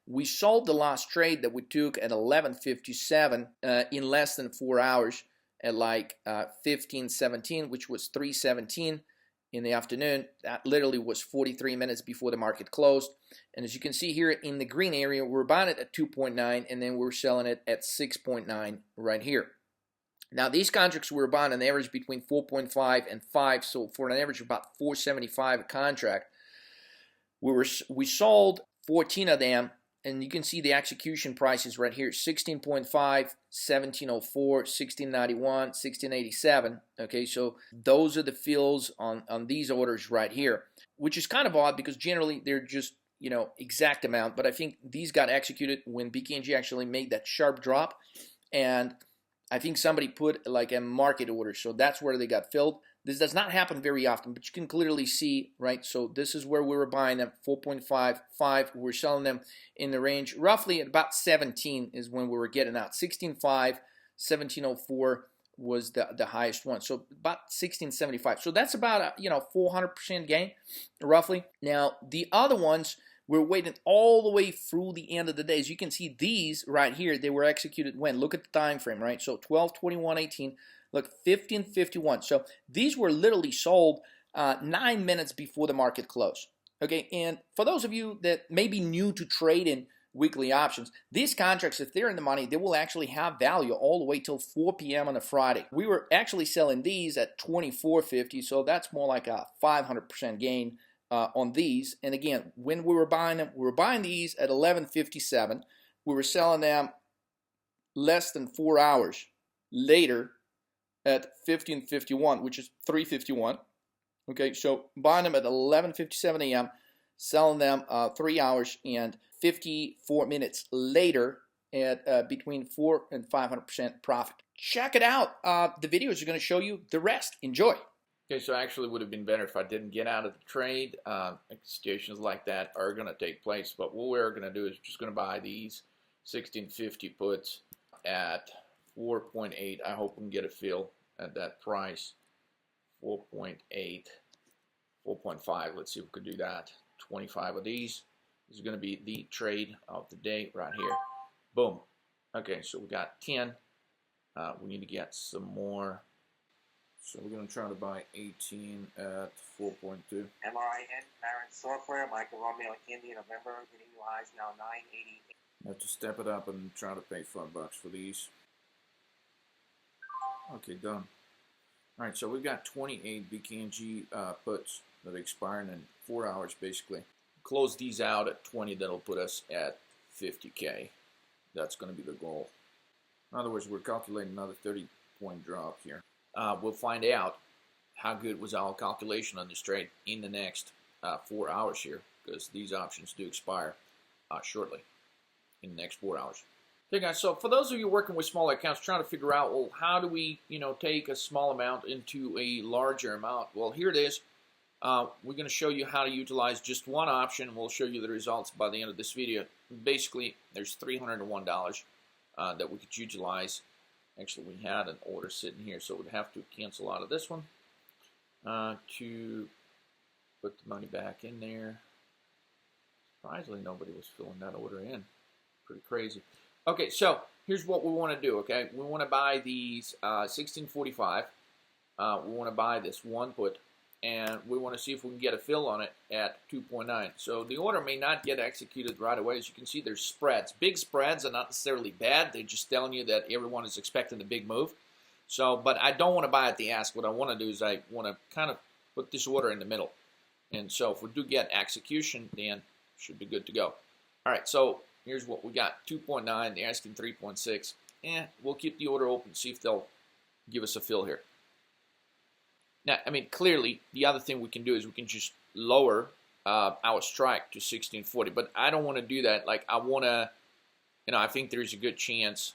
We sold the last trade that we took at 11:57 in less than 4 hours at like 15:17, which was 3:17 in the afternoon. That literally was 43 minutes before the market closed. And as you can see here in the green area, we're buying it at 2.9 and then we're selling it at 6.9 right here. Now these contracts we were buying on average between 4.5 and 5, so for an average of about 475 a contract. We sold 14 of them, and you can see the execution prices right here: 16.5, 1704, 1691, 1687. Okay, so those are the fills on these orders right here, which is kind of odd because generally they're just, exact amount, but I think these got executed when BKNG actually made that sharp drop, and I think somebody put like a market order, so that's where they got filled. This does not happen very often, but you can clearly see, right? So this is where we were buying them, 4.5, 5. We're selling them in the range roughly at about 17 is when we were getting out. 16.5, 1704 was the highest one. So about 1675. So that's about a 400% gain, roughly. Now the other ones, we're waiting all the way through the end of the day. As you can see, these right here, they were executed when? Look at the time frame, right? So 12/21/18. Look, 15:51. So these were literally sold 9 minutes before the market closed. Okay, and for those of you that may be new to trading weekly options, these contracts, if they're in the money, they will actually have value all the way till 4 p.m. on a Friday. We were actually selling these at 24.50, so that's more like a 500% gain on these. And again, when we were buying them, we were buying these at 11:57. We were selling them less than 4 hours later at 15:51, which is 3:51. Okay, so buying them at 11:57 a.m., selling them 3 hours and 54 minutes later at between 4 and 500% profit. Check it out. The videos are going to show you the rest. Enjoy. Okay, so actually would have been better if I didn't get out of the trade. Situations like that are going to take place, but what we're going to do is just going to buy these 1650 puts at 4.8. I hope we can get a fill at that price. 4.8, 4.5. Let's see if we could do that. 25 of these. This is going to be the trade of the day right here. Boom. Okay, so we got 10. We need to get some more. So we're going to try to buy 18 at 4.2. MRIN, Marin Software, Michael Romeo, India, November, getting new highs now 988. I have to step it up and try to pay $5 for these. Okay, done. Alright, so we've got 28 BKNG puts that are expiring in 4 hours basically. Close these out at 20, that'll put us at 50K. That's going to be the goal. In other words, we're calculating another 30-point drop here. We'll find out how good was our calculation on this trade in the next 4 hours here, because these options do expire shortly in the next 4 hours. Okay, guys, so for those of you working with smaller accounts trying to figure out, well, how do we, take a small amount into a larger amount? Well, here it is. We're going to show you how to utilize just one option. We'll show you the results by the end of this video. Basically, there's $301 that we could utilize. Actually, we had an order sitting here, so we'd have to cancel out of this one to put the money back in there. Surprisingly, nobody was filling that order in. Pretty crazy. Okay, so here's what we want to do, okay? We want to buy these 1645. We want to buy this one put, and we want to see if we can get a fill on it at 2.9. So the order may not get executed right away. As you can see, there's spreads. Big spreads are not necessarily bad. They're just telling you that everyone is expecting a big move. So, but I don't want to buy at the ask. What I want to do is I want to kind of put this order in the middle. And so if we do get execution, then should be good to go. All right, so here's what we got. 2.9, they're asking 3.6. We'll keep the order open, see if they'll give us a fill here. Now, I mean, clearly, the other thing we can do is we can just lower our strike to 1640. But I don't want to do that. Like, I want to, I think there's a good chance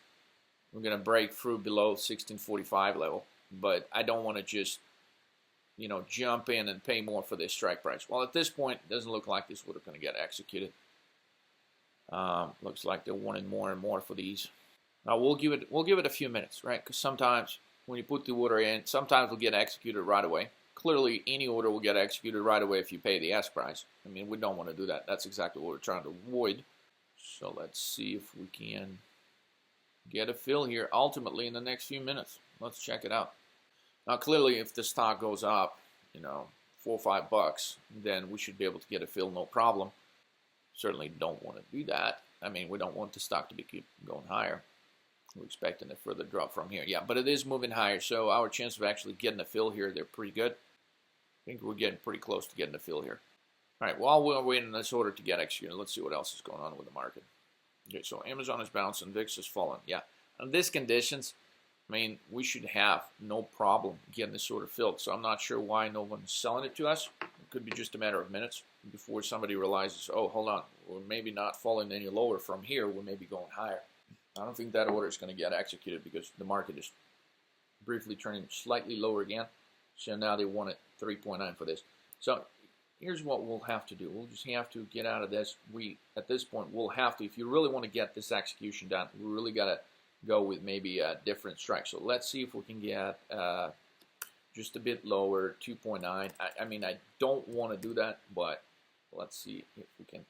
we're going to break through below 1645 level. But I don't want to just, jump in and pay more for this strike price. Well, at this point, it doesn't look like this would have going to get executed. Looks like they're wanting more and more for these. Now, we'll give it a few minutes, right? Because sometimes when you put the order in, sometimes it'll get executed right away. Clearly, any order will get executed right away if you pay the ask price. I mean, we don't want to do that. That's exactly what we're trying to avoid. So let's see if we can get a fill here ultimately in the next few minutes. Let's check it out. Now, clearly, if the stock goes up, $4 or $5, then we should be able to get a fill, no problem. Certainly don't want to do that. I mean, we don't want the stock to keep going higher. We're expecting a further drop from here. Yeah, but it is moving higher, so our chance of actually getting a fill here, they're pretty good. I think we're getting pretty close to getting a fill here. All right, while we're waiting on this order to get executed, let's see what else is going on with the market. Okay, so Amazon is bouncing, VIX is falling. Yeah, on these conditions, I mean, we should have no problem getting this order filled. So I'm not sure why no one's selling it to us. It could be just a matter of minutes before somebody realizes, oh, hold on, we're maybe not falling any lower from here. We're maybe going higher. I don't think that order is going to get executed because the market is briefly turning slightly lower again. So now they want it 3.9 for this. So here's what we'll have to do. We'll just have to get out of this. At this point, we'll have to, if you really want to get this execution done, we really got to go with maybe a different strike. So let's see if we can get just a bit lower, 2.9. I mean, I don't want to do that, but let's see if we can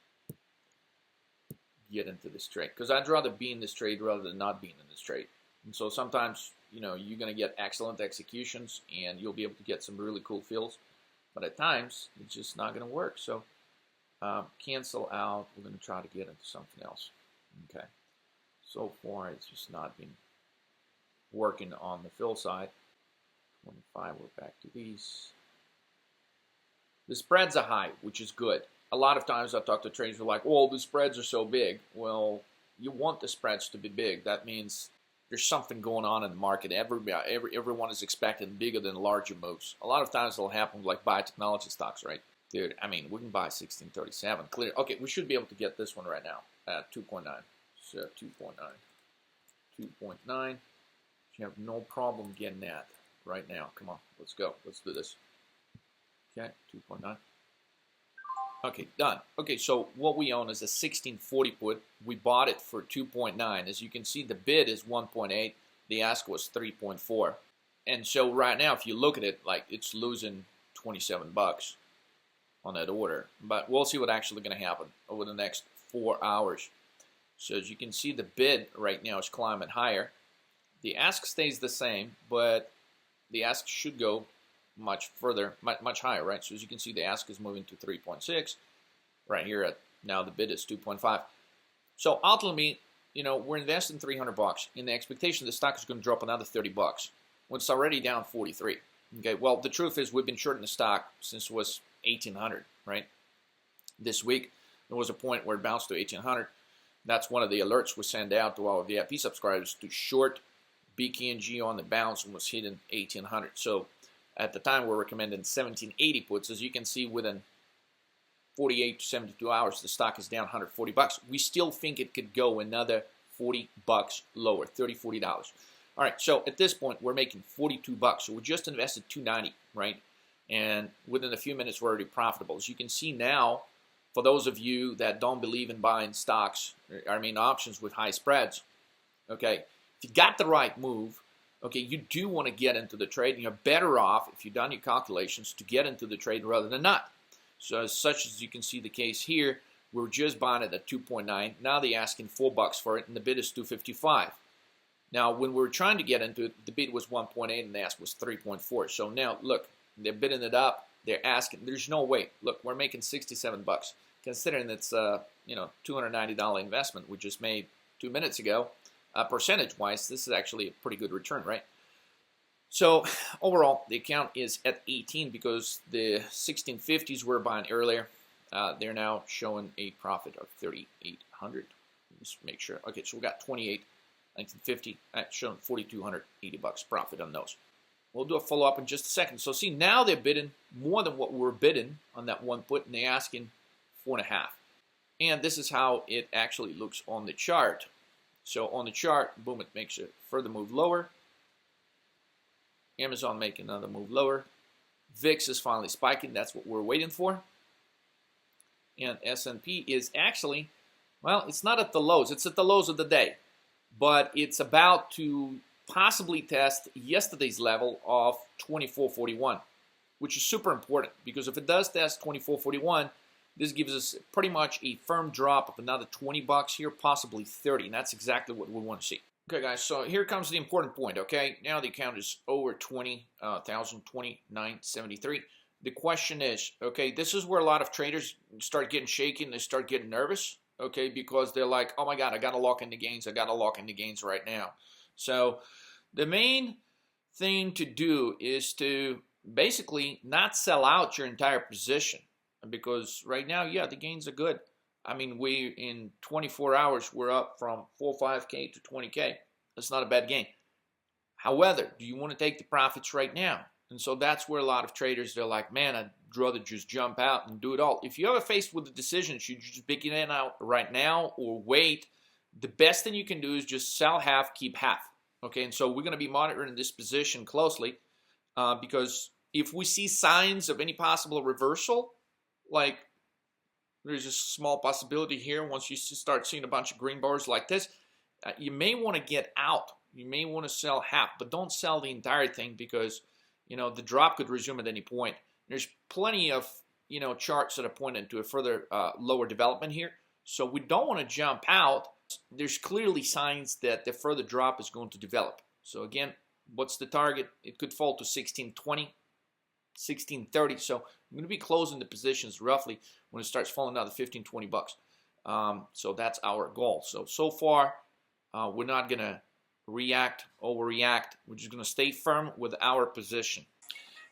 get into this trade, because I'd rather be in this trade rather than not being in this trade. And so sometimes, you're going to get excellent executions and you'll be able to get some really cool fills, but at times it's just not going to work. So cancel out. We're going to try to get into something else. Okay. So far, it's just not been working on the fill side. 25, we're back to these. The spreads are high, which is good. A lot of times I talk to traders who are like, oh, the spreads are so big. Well, you want the spreads to be big. That means there's something going on in the market. Everyone is expecting bigger than larger moves. A lot of times it'll happen with like biotechnology stocks, right? Dude, I mean, we can buy 1637. Clear. Okay, we should be able to get this one right now at 2.9. So 2.9. 2.9. You have no problem getting that right now. Come on, let's go. Let's do this. Okay, 2.9. Okay, done. Okay, so what we own is a 1640 put. We bought it for 2.9. As you can see, the bid is 1.8. The ask was 3.4. And so right now, if you look at it, like it's losing 27 bucks on that order. But we'll see what's actually going to happen over the next 4 hours. So as you can see, the bid right now is climbing higher. The ask stays the same, but the ask should go much further, much higher, right? So as you can see, the ask is moving to 3.6. Right here, now the bid is 2.5. So ultimately, we're investing 300 bucks in the expectation the stock is going to drop another 30 bucks when it's already down 43. Okay, well, the truth is we've been shorting the stock since it was 1800, right? This week, there was a point where it bounced to 1800. That's one of the alerts we send out to our VIP subscribers to short BKNG on the bounce and was hitting 1800. So at the time, we're recommending 1780 puts. As you can see, within 48 to 72 hours, the stock is down 140 bucks. We still think it could go another 40 bucks lower, $30, $40. All right, so at this point, we're making 42 bucks. So we just invested 290, right? And within a few minutes, we're already profitable. As you can see now, for those of you that don't believe in buying stocks, options with high spreads, okay, if you got the right move, okay, you do want to get into the trade, and you're better off, if you've done your calculations, to get into the trade rather than not. So as such as you can see the case here, we're just buying it at 2.9. Now they're asking 4 bucks for it, and the bid is 255. Now, when we were trying to get into it, the bid was 1.8, and the ask was 3.4. So now, look, they're bidding it up. They're asking. There's no way. Look, we're making 67 bucks. Considering it's a $290 investment we just made 2 minutes ago, percentage-wise, this is actually a pretty good return, right? So overall, the account is at 18 because the 1650s were buying earlier. They're now showing a profit of 3,800. Just make sure. Okay, so we got 28, 1950. That's showing 4,280 bucks profit on those. We'll do a follow-up in just a second. So see, now they're bidding more than what we were bidding on that one put, and they're asking 4.5. And this is how it actually looks on the chart. So on the chart, boom, it makes a further move lower. Amazon making another move lower. VIX is finally spiking. That's what we're waiting for. And S&P is actually, well, it's not at the lows. It's at the lows of the day. But it's about to possibly test yesterday's level of 24.41, which is super important because if it does test 24.41, this gives us pretty much a firm drop of another 20 bucks here, possibly 30, and that's exactly what we want to see. Okay, guys, so here comes the important point, okay? Now the account is over 20,000, 29.73. The question is, okay, this is where a lot of traders start getting shaky and they start getting nervous, okay, because they're like, oh my God, I got to lock in the gains. I got to lock in the gains right now. So the main thing to do is to basically not sell out your entire position because right now, yeah, the gains are good. I mean, we in 24 hours, we're up from 5K to 20K. That's not a bad gain. However, do you want to take the profits right now? And so that's where a lot of traders, they're like, man, I'd rather just jump out and do it all. If you're ever faced with the decision, should you just pick it out right now or wait? The best thing you can do is just sell half, keep half. Okay, and so we're going to be monitoring this position closely because if we see signs of any possible reversal, like there's a small possibility here once you start seeing a bunch of green bars like this, you may want to get out. You may want to sell half, but don't sell the entire thing because, the drop could resume at any point. There's plenty of, charts that are pointing to a further lower development here. So we don't want to jump out. There's clearly signs that the further drop is going to develop. So again, what's the target? It could fall to 1620, 1630. So I'm going to be closing the positions roughly when it starts falling another 15, 20 bucks. So that's our goal. So far, we're not going to overreact. We're just going to stay firm with our position.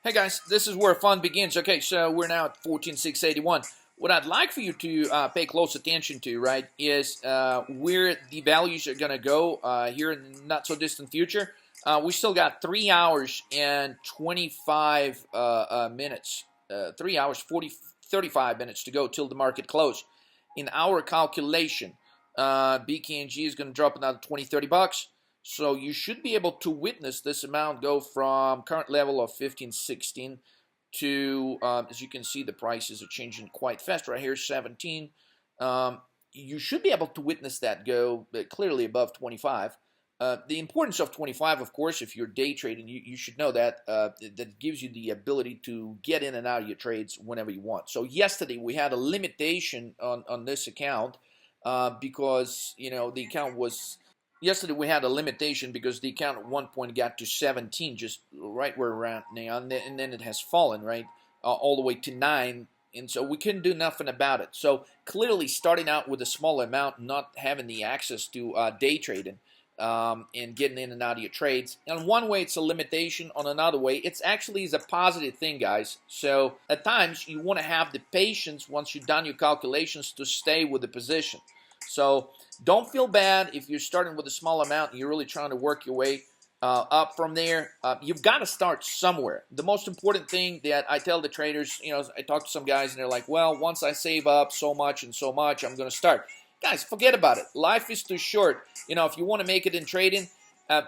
Hey guys, this is where fun begins. Okay, so we're now at 14,681. what I'd like for you to pay close attention to, right, is where the values are going to go here in the not so distant future. We still got 3 hours and 25 minutes, 3 hours 35 minutes to go till the market close. In our calculation, BKNG is going to drop another 20-30 bucks. So you should be able to witness this amount go from current level of 15-16 to, as you can see, the prices are changing quite fast. Right here, 17. You should be able to witness that go clearly above 25. The importance of 25, of course, if you're day trading, you should know that that gives you the ability to get in and out of your trades whenever you want. So yesterday we had a limitation on this account because, you know, the account was... Yesterday we had a limitation because the account at one point got to 17, just right where we're at now, and then it has fallen, right, all the way to 9, and so we couldn't do nothing about it. So clearly starting out with a small amount, not having the access to day trading and getting in and out of your trades. And one way it's a limitation, on another way it's actually is a positive thing, guys. So at times you want to have the patience once you've done your calculations to stay with the position. So don't feel bad if you're starting with a small amount and you're really trying to work your way up from there. You've got to start somewhere. The most important thing that I tell the traders, you know, I talk to some guys and they're like, well, once I save up so much and so much, I'm going to start. Guys, forget about it. Life is too short. You know, if you want to make it in trading,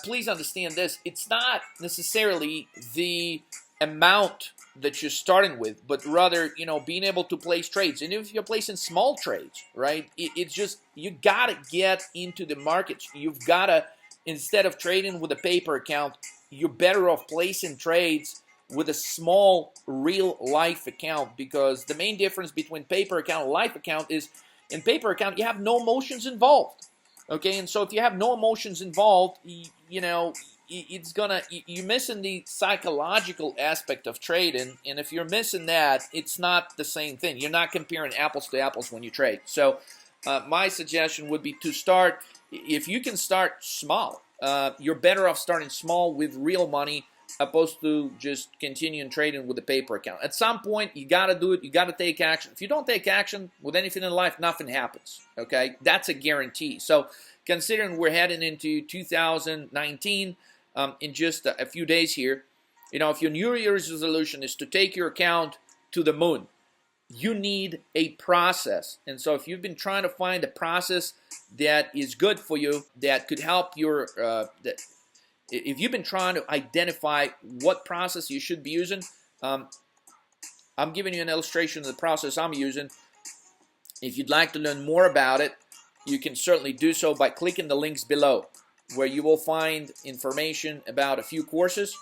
please understand this. It's not necessarily the amount that you're starting with, but rather, you know, being able to place trades. And if you're placing small trades, right, it's just, you got to get into the markets. You've got to, instead of trading with a paper account, you're better off placing trades with a small real life account, because the main difference between paper account and life account is in paper account, you have no emotions involved. Okay, and so if you have no emotions involved, you know, it's gonna, you're missing the psychological aspect of trading, and if you're missing that, it's not the same thing. You're not comparing apples to apples when you trade. So my suggestion would be to start, if you can start small, you're better off starting small with real money opposed to just continuing trading with a paper account. At some point, you got to do it. You got to take action. If you don't take action with anything in life, nothing happens. Okay, that's a guarantee. So considering we're heading into 2019 in just a few days here, you know, if your New Year's resolution is to take your account to the moon, you need a process. And so if you've been trying to find a process that is good for you, that could help your if you've been trying to identify what process you should be using, I'm giving you an illustration of the process I'm using. If you'd like to learn more about it, you can certainly do so by clicking the links below, where you will find information about a few courses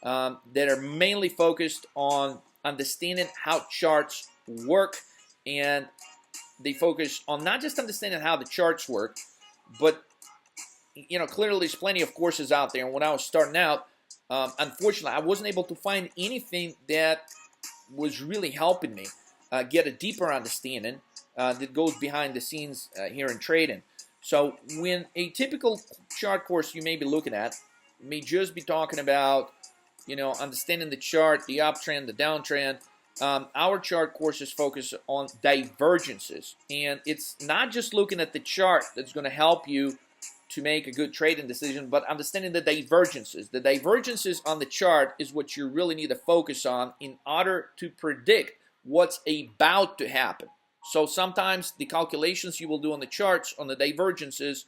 that are mainly focused on understanding how charts work, and they focus on not just understanding how the charts work, but you know, clearly there's plenty of courses out there. And when I was starting out, unfortunately, I wasn't able to find anything that was really helping me get a deeper understanding that goes behind the scenes here in trading. So when a typical chart course you may be looking at may just be talking about, you know, understanding the chart, the uptrend, the downtrend, our chart courses focus on divergences. And it's not just looking at the chart that's going to help you to make a good trading decision, but understanding the divergences. The divergences on the chart is what you really need to focus on in order to predict what's about to happen. So sometimes the calculations you will do on the charts, on the divergences,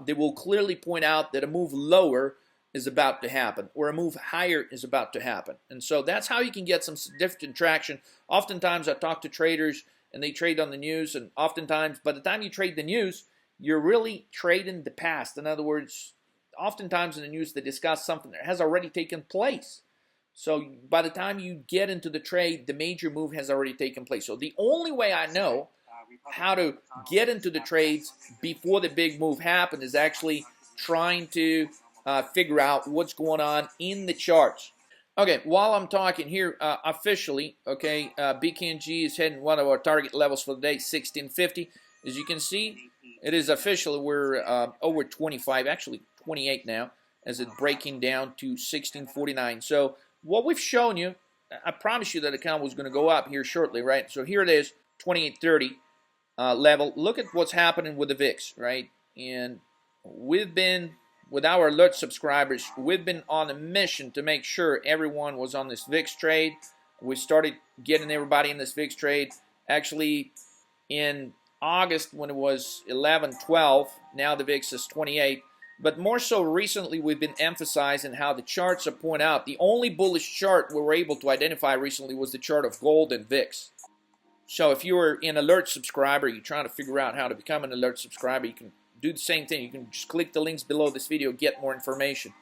they will clearly point out that a move lower is about to happen, or a move higher is about to happen. And so that's how you can get some significant traction. Oftentimes I talk to traders and they trade on the news, and oftentimes by the time you trade the news, you're really trading the past. In other words, oftentimes in the news they discuss something that has already taken place. So by the time you get into the trade, the major move has already taken place. So the only way I know how to get into the trades before the big move happens is actually trying to figure out what's going on in the charts. Okay, while I'm talking here, officially, okay, BKNG is hitting one of our target levels for the day, 1650. As you can see, it is officially, we're over 25, actually 28 now, as it's breaking down to 1649. So what we've shown you, I promise you that account was going to go up here shortly, right? So here it is. 2830 level. Look at what's happening with the VIX, right? And we've been, with our alert subscribers, we've been on a mission to make sure everyone was on this VIX trade. We started getting everybody in this VIX trade actually in August when it was 11, 12. Now the VIX is 28. But more so recently, we've been emphasizing how the charts are point out. The only bullish chart we were able to identify recently was the chart of gold and VIX. So if you were an alert subscriber, you're trying to figure out how to become an alert subscriber, you can do the same thing. You can just click the links below this video, get more information.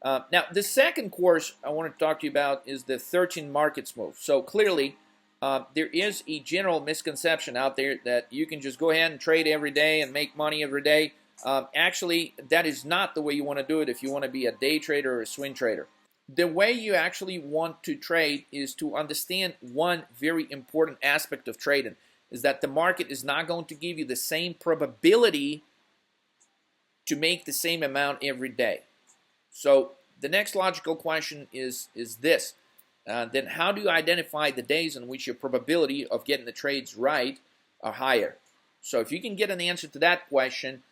Now, the second course I want to talk to you about is the 13 markets move. So clearly, there is a general misconception out there that you can just go ahead and trade every day and make money every day. Actually, that is not the way you want to do it if you want to be a day trader or a swing trader. The way you actually want to trade is to understand one very important aspect of trading, is that the market is not going to give you the same probability to make the same amount every day. So the next logical question is this. Then how do you identify the days in which your probability of getting the trades right are higher? So if you can get an answer to that question,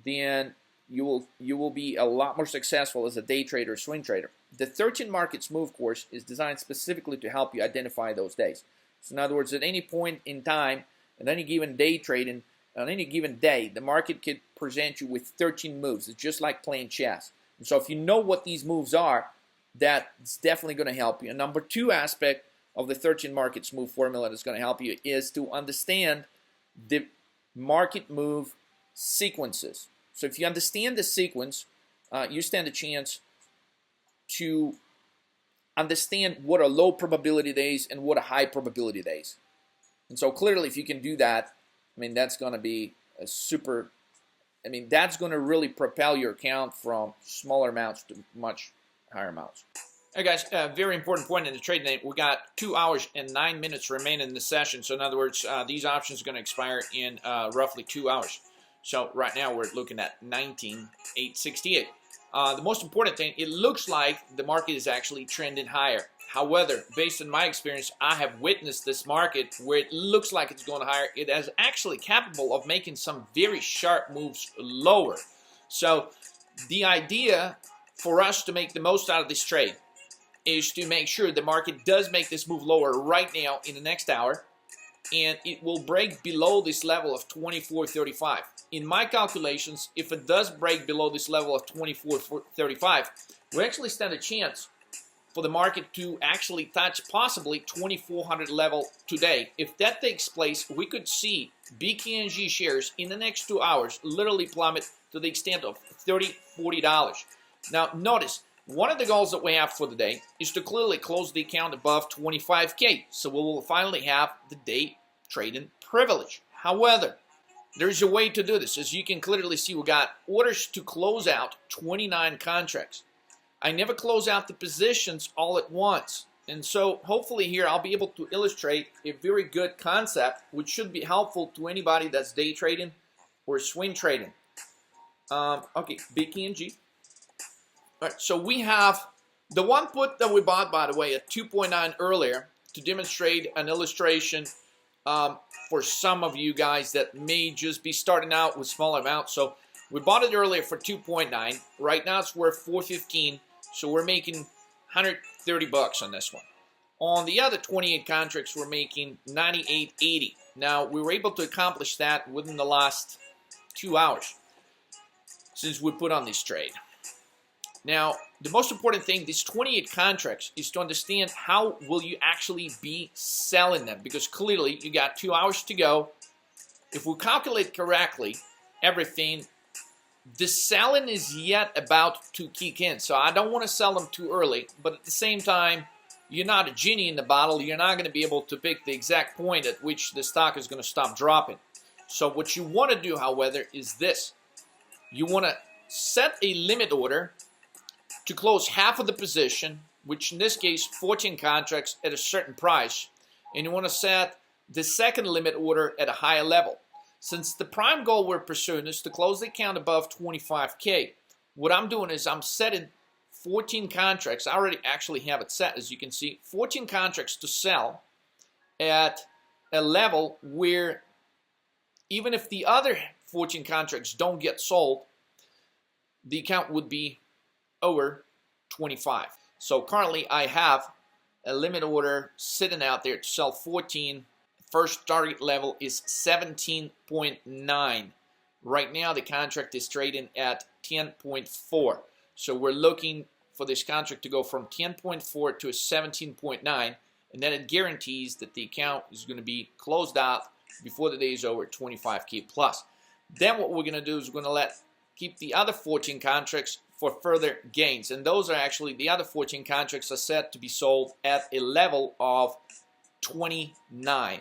then you will be a lot more successful as a day trader or swing trader. The 13 markets move course is designed specifically to help you identify those days. So in other words, at any point in time, at any given day trading, on any given day, the market could present you with 13 moves. It's just like playing chess. And so if you know what these moves are, that's definitely going to help you. And number two aspect of the 13 markets move formula that's going to help you is to understand the market move sequences. So if you understand the sequence, you stand a chance to understand what are low probability days and what are high probability days. And so clearly if you can do that, I mean, that's going to be a super, I mean, that's going to really propel your account from smaller amounts to much higher amounts. Hey guys, very important point in the trade day. We got 2 hours and 9 minutes remaining in the session. So in other words, these options are going to expire in roughly 2 hours. So right now we're looking at 19,868. The most important thing, it looks like the market is actually trending higher. However, based on my experience, I have witnessed this market where it looks like it's going higher. It is actually capable of making some very sharp moves lower. So the idea for us to make the most out of this trade is to make sure the market does make this move lower right now in the next hour, and it will break below this level of 24.35. In my calculations, if it does break below this level of 24.35, we actually stand a chance for the market to actually touch possibly 2400 level today. If that takes place, we could see BKNG shares in the next 2 hours literally plummet to the extent of $30, $40. Now notice, one of the goals that we have for the day is to clearly close the account above 25K. So we will finally have the day trading privilege. However, there's a way to do this. As you can clearly see, we got orders to close out 29 contracts. I never close out the positions all at once. And so hopefully here I'll be able to illustrate a very good concept which should be helpful to anybody that's day trading or swing trading. Okay, BKNG. All right, so we have the one put that we bought, by the way, at 2.9 earlier to demonstrate an illustration for some of you guys that may just be starting out with small amounts. So we bought it earlier for 2.9. Right now it's worth 415. So we're making 130 bucks on this one. On the other 28 contracts, we're making 98.80. Now we were able to accomplish that within the last 2 hours since we put on this trade. Now, the most important thing, these 28 contracts, is to understand how will you actually be selling them. Because clearly, you got 2 hours to go. If we calculate correctly, everything, the selling is yet about to kick in. So I don't want to sell them too early. But at the same time, you're not a genie in the bottle. You're not going to be able to pick the exact point at which the stock is going to stop dropping. So what you want to do, however, is this. You want to set a limit order to close half of the position, which in this case 14 contracts at a certain price, and you want to set the second limit order at a higher level. Since the prime goal we're pursuing is to close the account above 25K, what I'm doing is I'm setting 14 contracts. I already actually have it set, as you can see, 14 contracts to sell at a level where even if the other fortune contracts don't get sold, the account would be over 25. So currently I have a limit order sitting out there to sell 14. First target level is 17.9. Right now the contract is trading at 10.4. So we're looking for this contract to go from 10.4 to a 17.9, and then it guarantees that the account is going to be closed out before the day is over at 25K plus. Then what we're going to do is we're going to keep the other 14 contracts for further gains, and those are actually the other 14 contracts are set to be sold at a level of 29.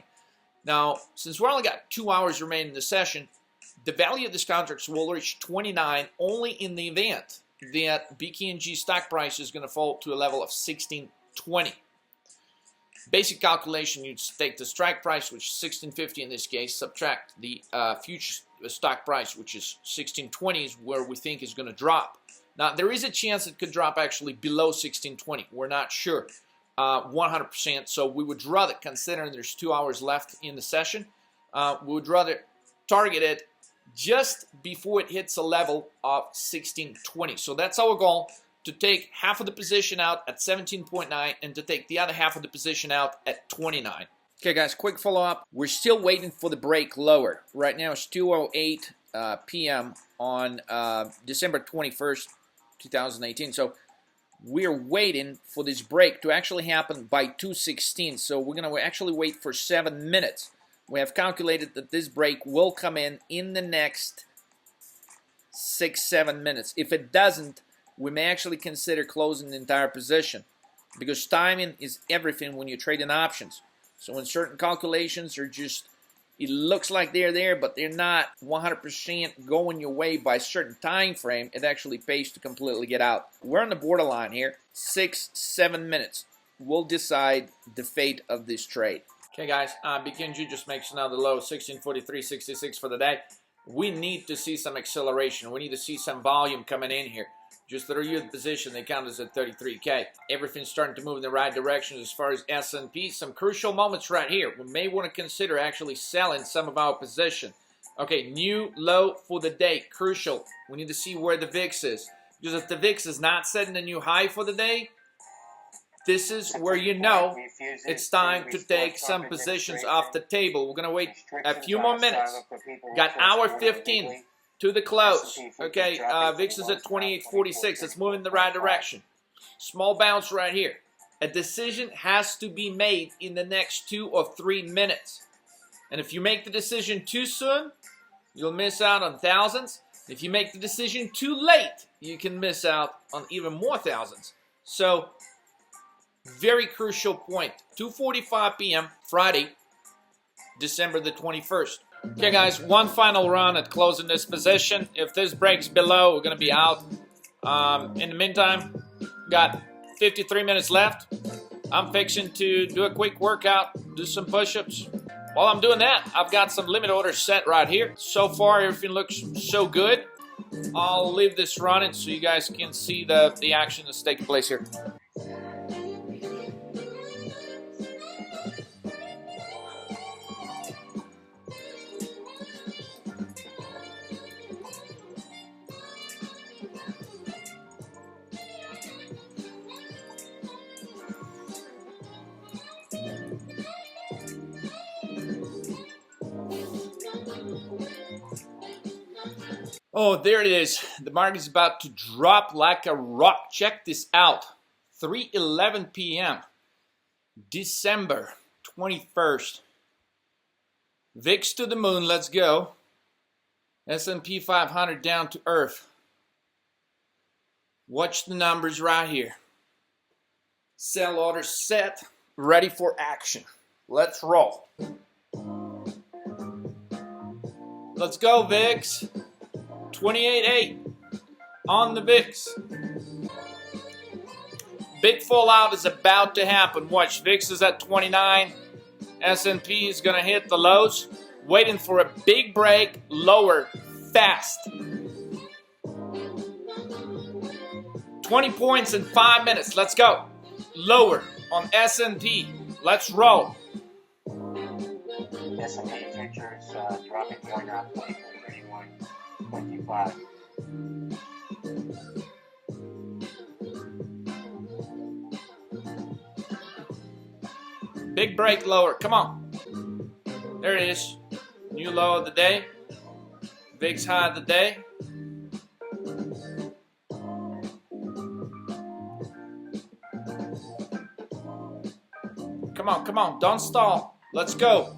Now, since we only got 2 hours remaining in the session, the value of these contracts will reach 29 only in the event that BKNG stock price is going to fall to a level of 1620. Basic calculation, you'd take the strike price, which is 1650 in this case, subtract the future stock price, which is 1620, is where we think is going to drop. Now, there is a chance it could drop actually below 1620. We're not sure 100%, so we would rather, considering there's 2 hours left in the session, we would rather target it just before it hits a level of 1620. So that's our goal, to take half of the position out at 17.9 and to take the other half of the position out at 29. Okay guys, quick follow-up. We're still waiting for the break lower. Right now it's 2:08 p.m. on December 21st, 2018. So we're waiting for this break to actually happen by 2:16. So we're going to actually wait for 7 minutes. We have calculated that this break will come in the next 6-7 minutes. If it doesn't, we may actually consider closing the entire position, because timing is everything when you're trading options. So when certain calculations are just, it looks like they're there, but they're not 100% going your way by a certain time frame, it actually pays to completely get out. We're on the borderline here. 6-7 minutes will decide the fate of this trade. Okay guys, BKNG just makes another low, 1643.66 for the day. We need to see some acceleration. We need to see some volume coming in here. Just to review the position, they count us at 33K. Everything's starting to move in the right direction as far as S&P. Some crucial moments right here. We may want to consider actually selling some of our position. Okay, new low for the day. Crucial. We need to see where the VIX is. Because if the VIX is not setting a new high for the day, this is where you know it's time to take some positions off the table. We're going to wait a few more minutes. Got hour 15 to the close. Okay, VIX is at 28.46. It's moving in the right direction. Small bounce right here. A decision has to be made in the next 2 or 3 minutes. And if you make the decision too soon, you'll miss out on thousands. If you make the decision too late, you can miss out on even more thousands. So, very crucial point. 2:45 p.m. Friday, December the 21st. Okay guys, one final run at closing this position. If this breaks below, we're going to be out. In the meantime, got 53 minutes left. I'm fixing to do a quick workout, do some push-ups. While I'm doing that, I've got some limit orders set right here. So far, everything looks so good. I'll leave this running so you guys can see the action that's taking place here. Oh, there it is. The market is about to drop like a rock. Check this out. 3:11 p.m. December 21st. VIX to the moon. Let's go. S&P 500 down to earth. Watch the numbers right here. Sell order set. Ready for action. Let's roll. Let's go, VIX. 28.8 on the VIX. Big fallout is about to happen. Watch, VIX is at 29. S&P is going to hit the lows. Waiting for a big break lower fast. 20 points in 5 minutes. Let's go. Lower on S&P. Let's roll. S&P futures dropping more now, 24.31.25. Big break lower. Come on. There it is. New low of the day. VIX high of the day. Come on, come on. Don't stall. Let's go.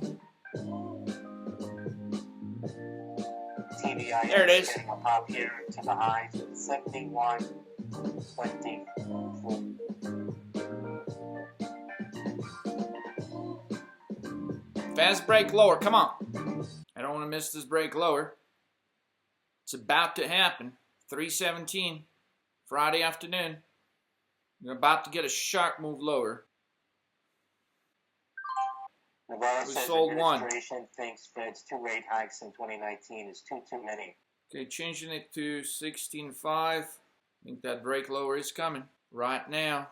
TVI There it is. getting a pop here to the highs of 71.24. Fast break lower. Come on. I don't want to miss this break lower. It's about to happen. 3:17 Friday afternoon. You're about to get a sharp move lower. Navarro We says sold one. administration thinks Fed's 2 rate hikes in 2019 is too many. Okay, changing it to 16.5. I think that break lower is coming right now.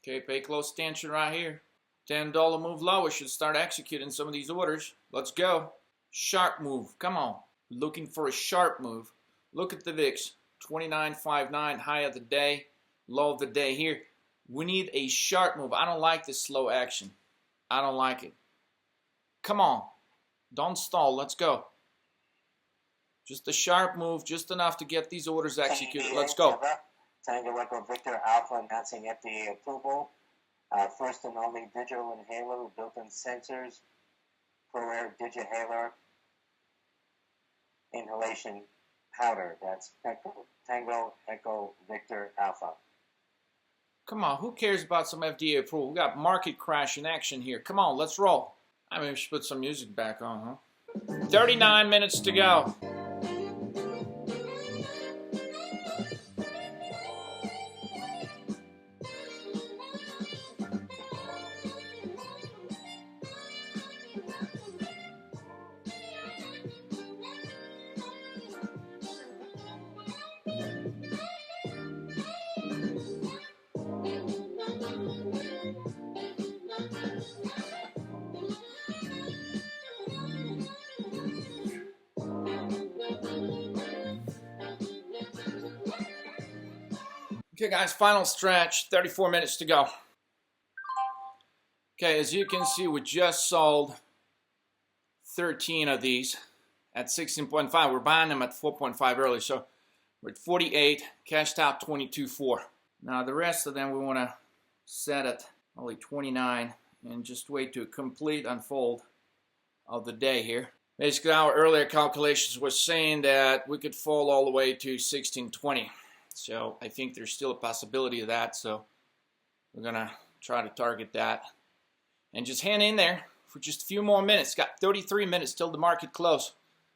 Okay, pay close attention right here. $10 move lower should start executing some of these orders. Let's go. Sharp move. Come on. Looking for a sharp move. Look at the VIX. 29.59, high of the day, low of the day here. We need a sharp move. I don't like this slow action. I don't like it. Come on. Don't stall. Let's go. Just a sharp move, just enough to get these orders executed. Let's go. Tango Echo Victor Alpha announcing FDA approval. First and only digital inhaler with built-in sensors. ProAir Digihaler inhalation powder. That's Tango Echo Victor Alpha. Come on, who cares about some FDA approval? We got market crash in action here. Come on, let's roll. I mean, we should put some music back on, huh? 39 minutes to go. Okay, guys, final stretch. 34 minutes to go. Okay, as you can see, we just sold 13 of these at 16.5. We're buying them at 4.5 early, so we're at 48, cashed out 22.4. Now, the rest of them we want to set at only 29 and just wait to a complete unfold of the day here. Basically, our earlier calculations were saying that we could fall all the way to 16.20. So I think there's still a possibility of that. So we're going to try to target that. And just hang in there for just a few more minutes. Got 33 minutes till the market close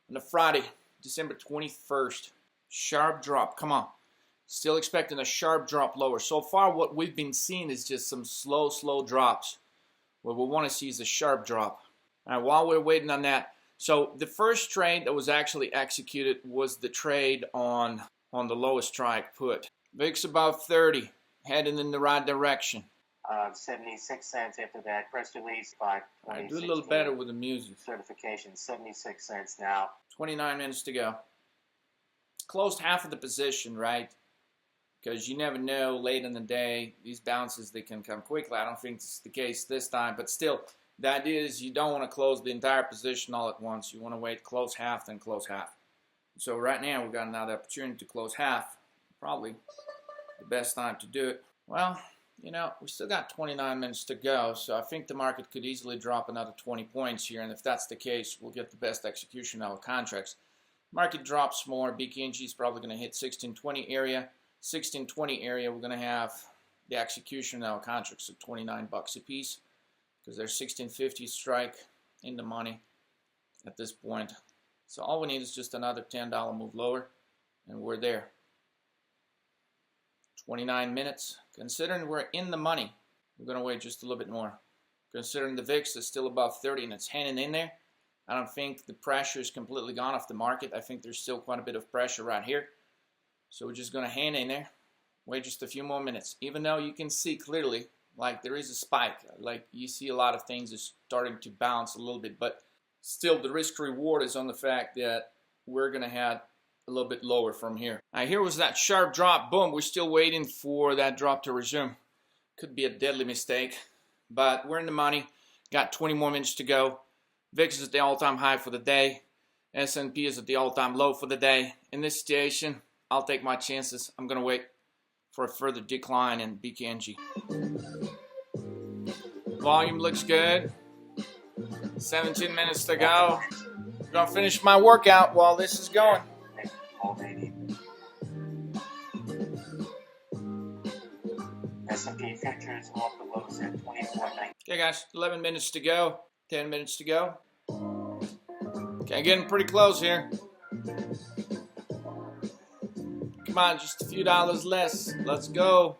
on a Friday, December 21st. Sharp drop. Come on. Still expecting a sharp drop lower. So far what we've been seeing is just some slow drops. What we want to see is a sharp drop. All right, while we're waiting on that. So the first trade that was actually executed was the trade on the lowest strike put. VIX about 30, heading in the right direction. 76 cents after that press release by I do a little better with the music. Certification, 76 cents now. 29 minutes to go. Closed half of the position, right? Because you never know late in the day, these bounces, they can come quickly. I don't think it's the case this time, but still, the idea is you don't want to close the entire position all at once. You want to wait, close half, then close half. So right now we've got another opportunity to close half. Probably the best time to do it. Well, you know, we still got 29 minutes to go, so I think the market could easily drop another 20 points here, and if that's the case, we'll get the best execution out of contracts. Market drops more. BKNG is probably going to hit 1620 area. 1620 area, we're going to have the execution out of contracts at 29 bucks a piece because there's 1650 strike in the money at this point. So all we need is just another $10 move lower, and we're there. 29 minutes. Considering we're in the money, we're going to wait just a little bit more. Considering the VIX is still above 30 and it's hanging in there, I don't think the pressure is completely gone off the market. I think there's still quite a bit of pressure right here. So we're just going to hang in there, wait just a few more minutes. Even though you can see clearly, like there is a spike. Like you see a lot of things is starting to bounce a little bit, but still the risk reward is on the fact that we're going to head a little bit lower from here. All right, here was that sharp drop. Boom, we're still waiting for that drop to resume. Could be a deadly mistake, but we're in the money. Got 20 more minutes to go. VIX is at the all-time high for the day. S&P is at the all-time low for the day. In this situation, I'll take my chances. I'm going to wait for a further decline in BKNG. Volume looks good. 17 minutes to go. I'm going to finish my workout while this is going. S&P futures off the lows at 24.9. Okay, guys, 11 minutes to go. 10 minutes to go. Okay, getting pretty close here. Come on, just a few dollars less. Let's go.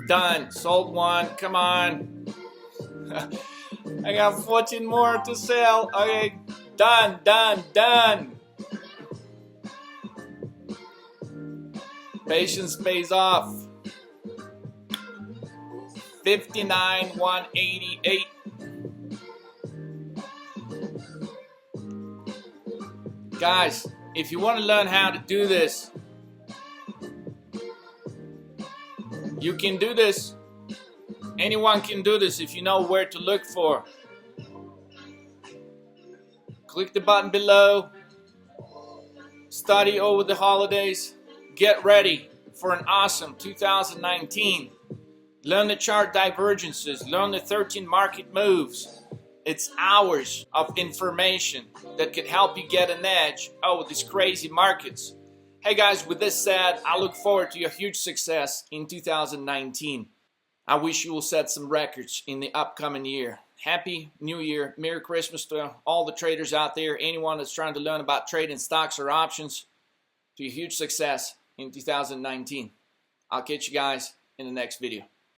Done. Sold one. Come on. I got 14 more to sell. Okay. Done. Done. Done. Patience pays off. 59,188. Guys, if you want to learn how to do this, you can do this. Anyone can do this if you know where to look for. Click the button below. Study over the holidays. Get ready for an awesome 2019. Learn the chart divergences. Learn the 13 market moves. It's hours of information that could help you get an edge over these crazy markets. Hey guys, with this said, I look forward to your huge success in 2019. I wish you will set some records in the upcoming year. Happy New Year, Merry Christmas to all the traders out there, anyone that's trying to learn about trading stocks or options, to your huge success in 2019. I'll catch you guys in the next video.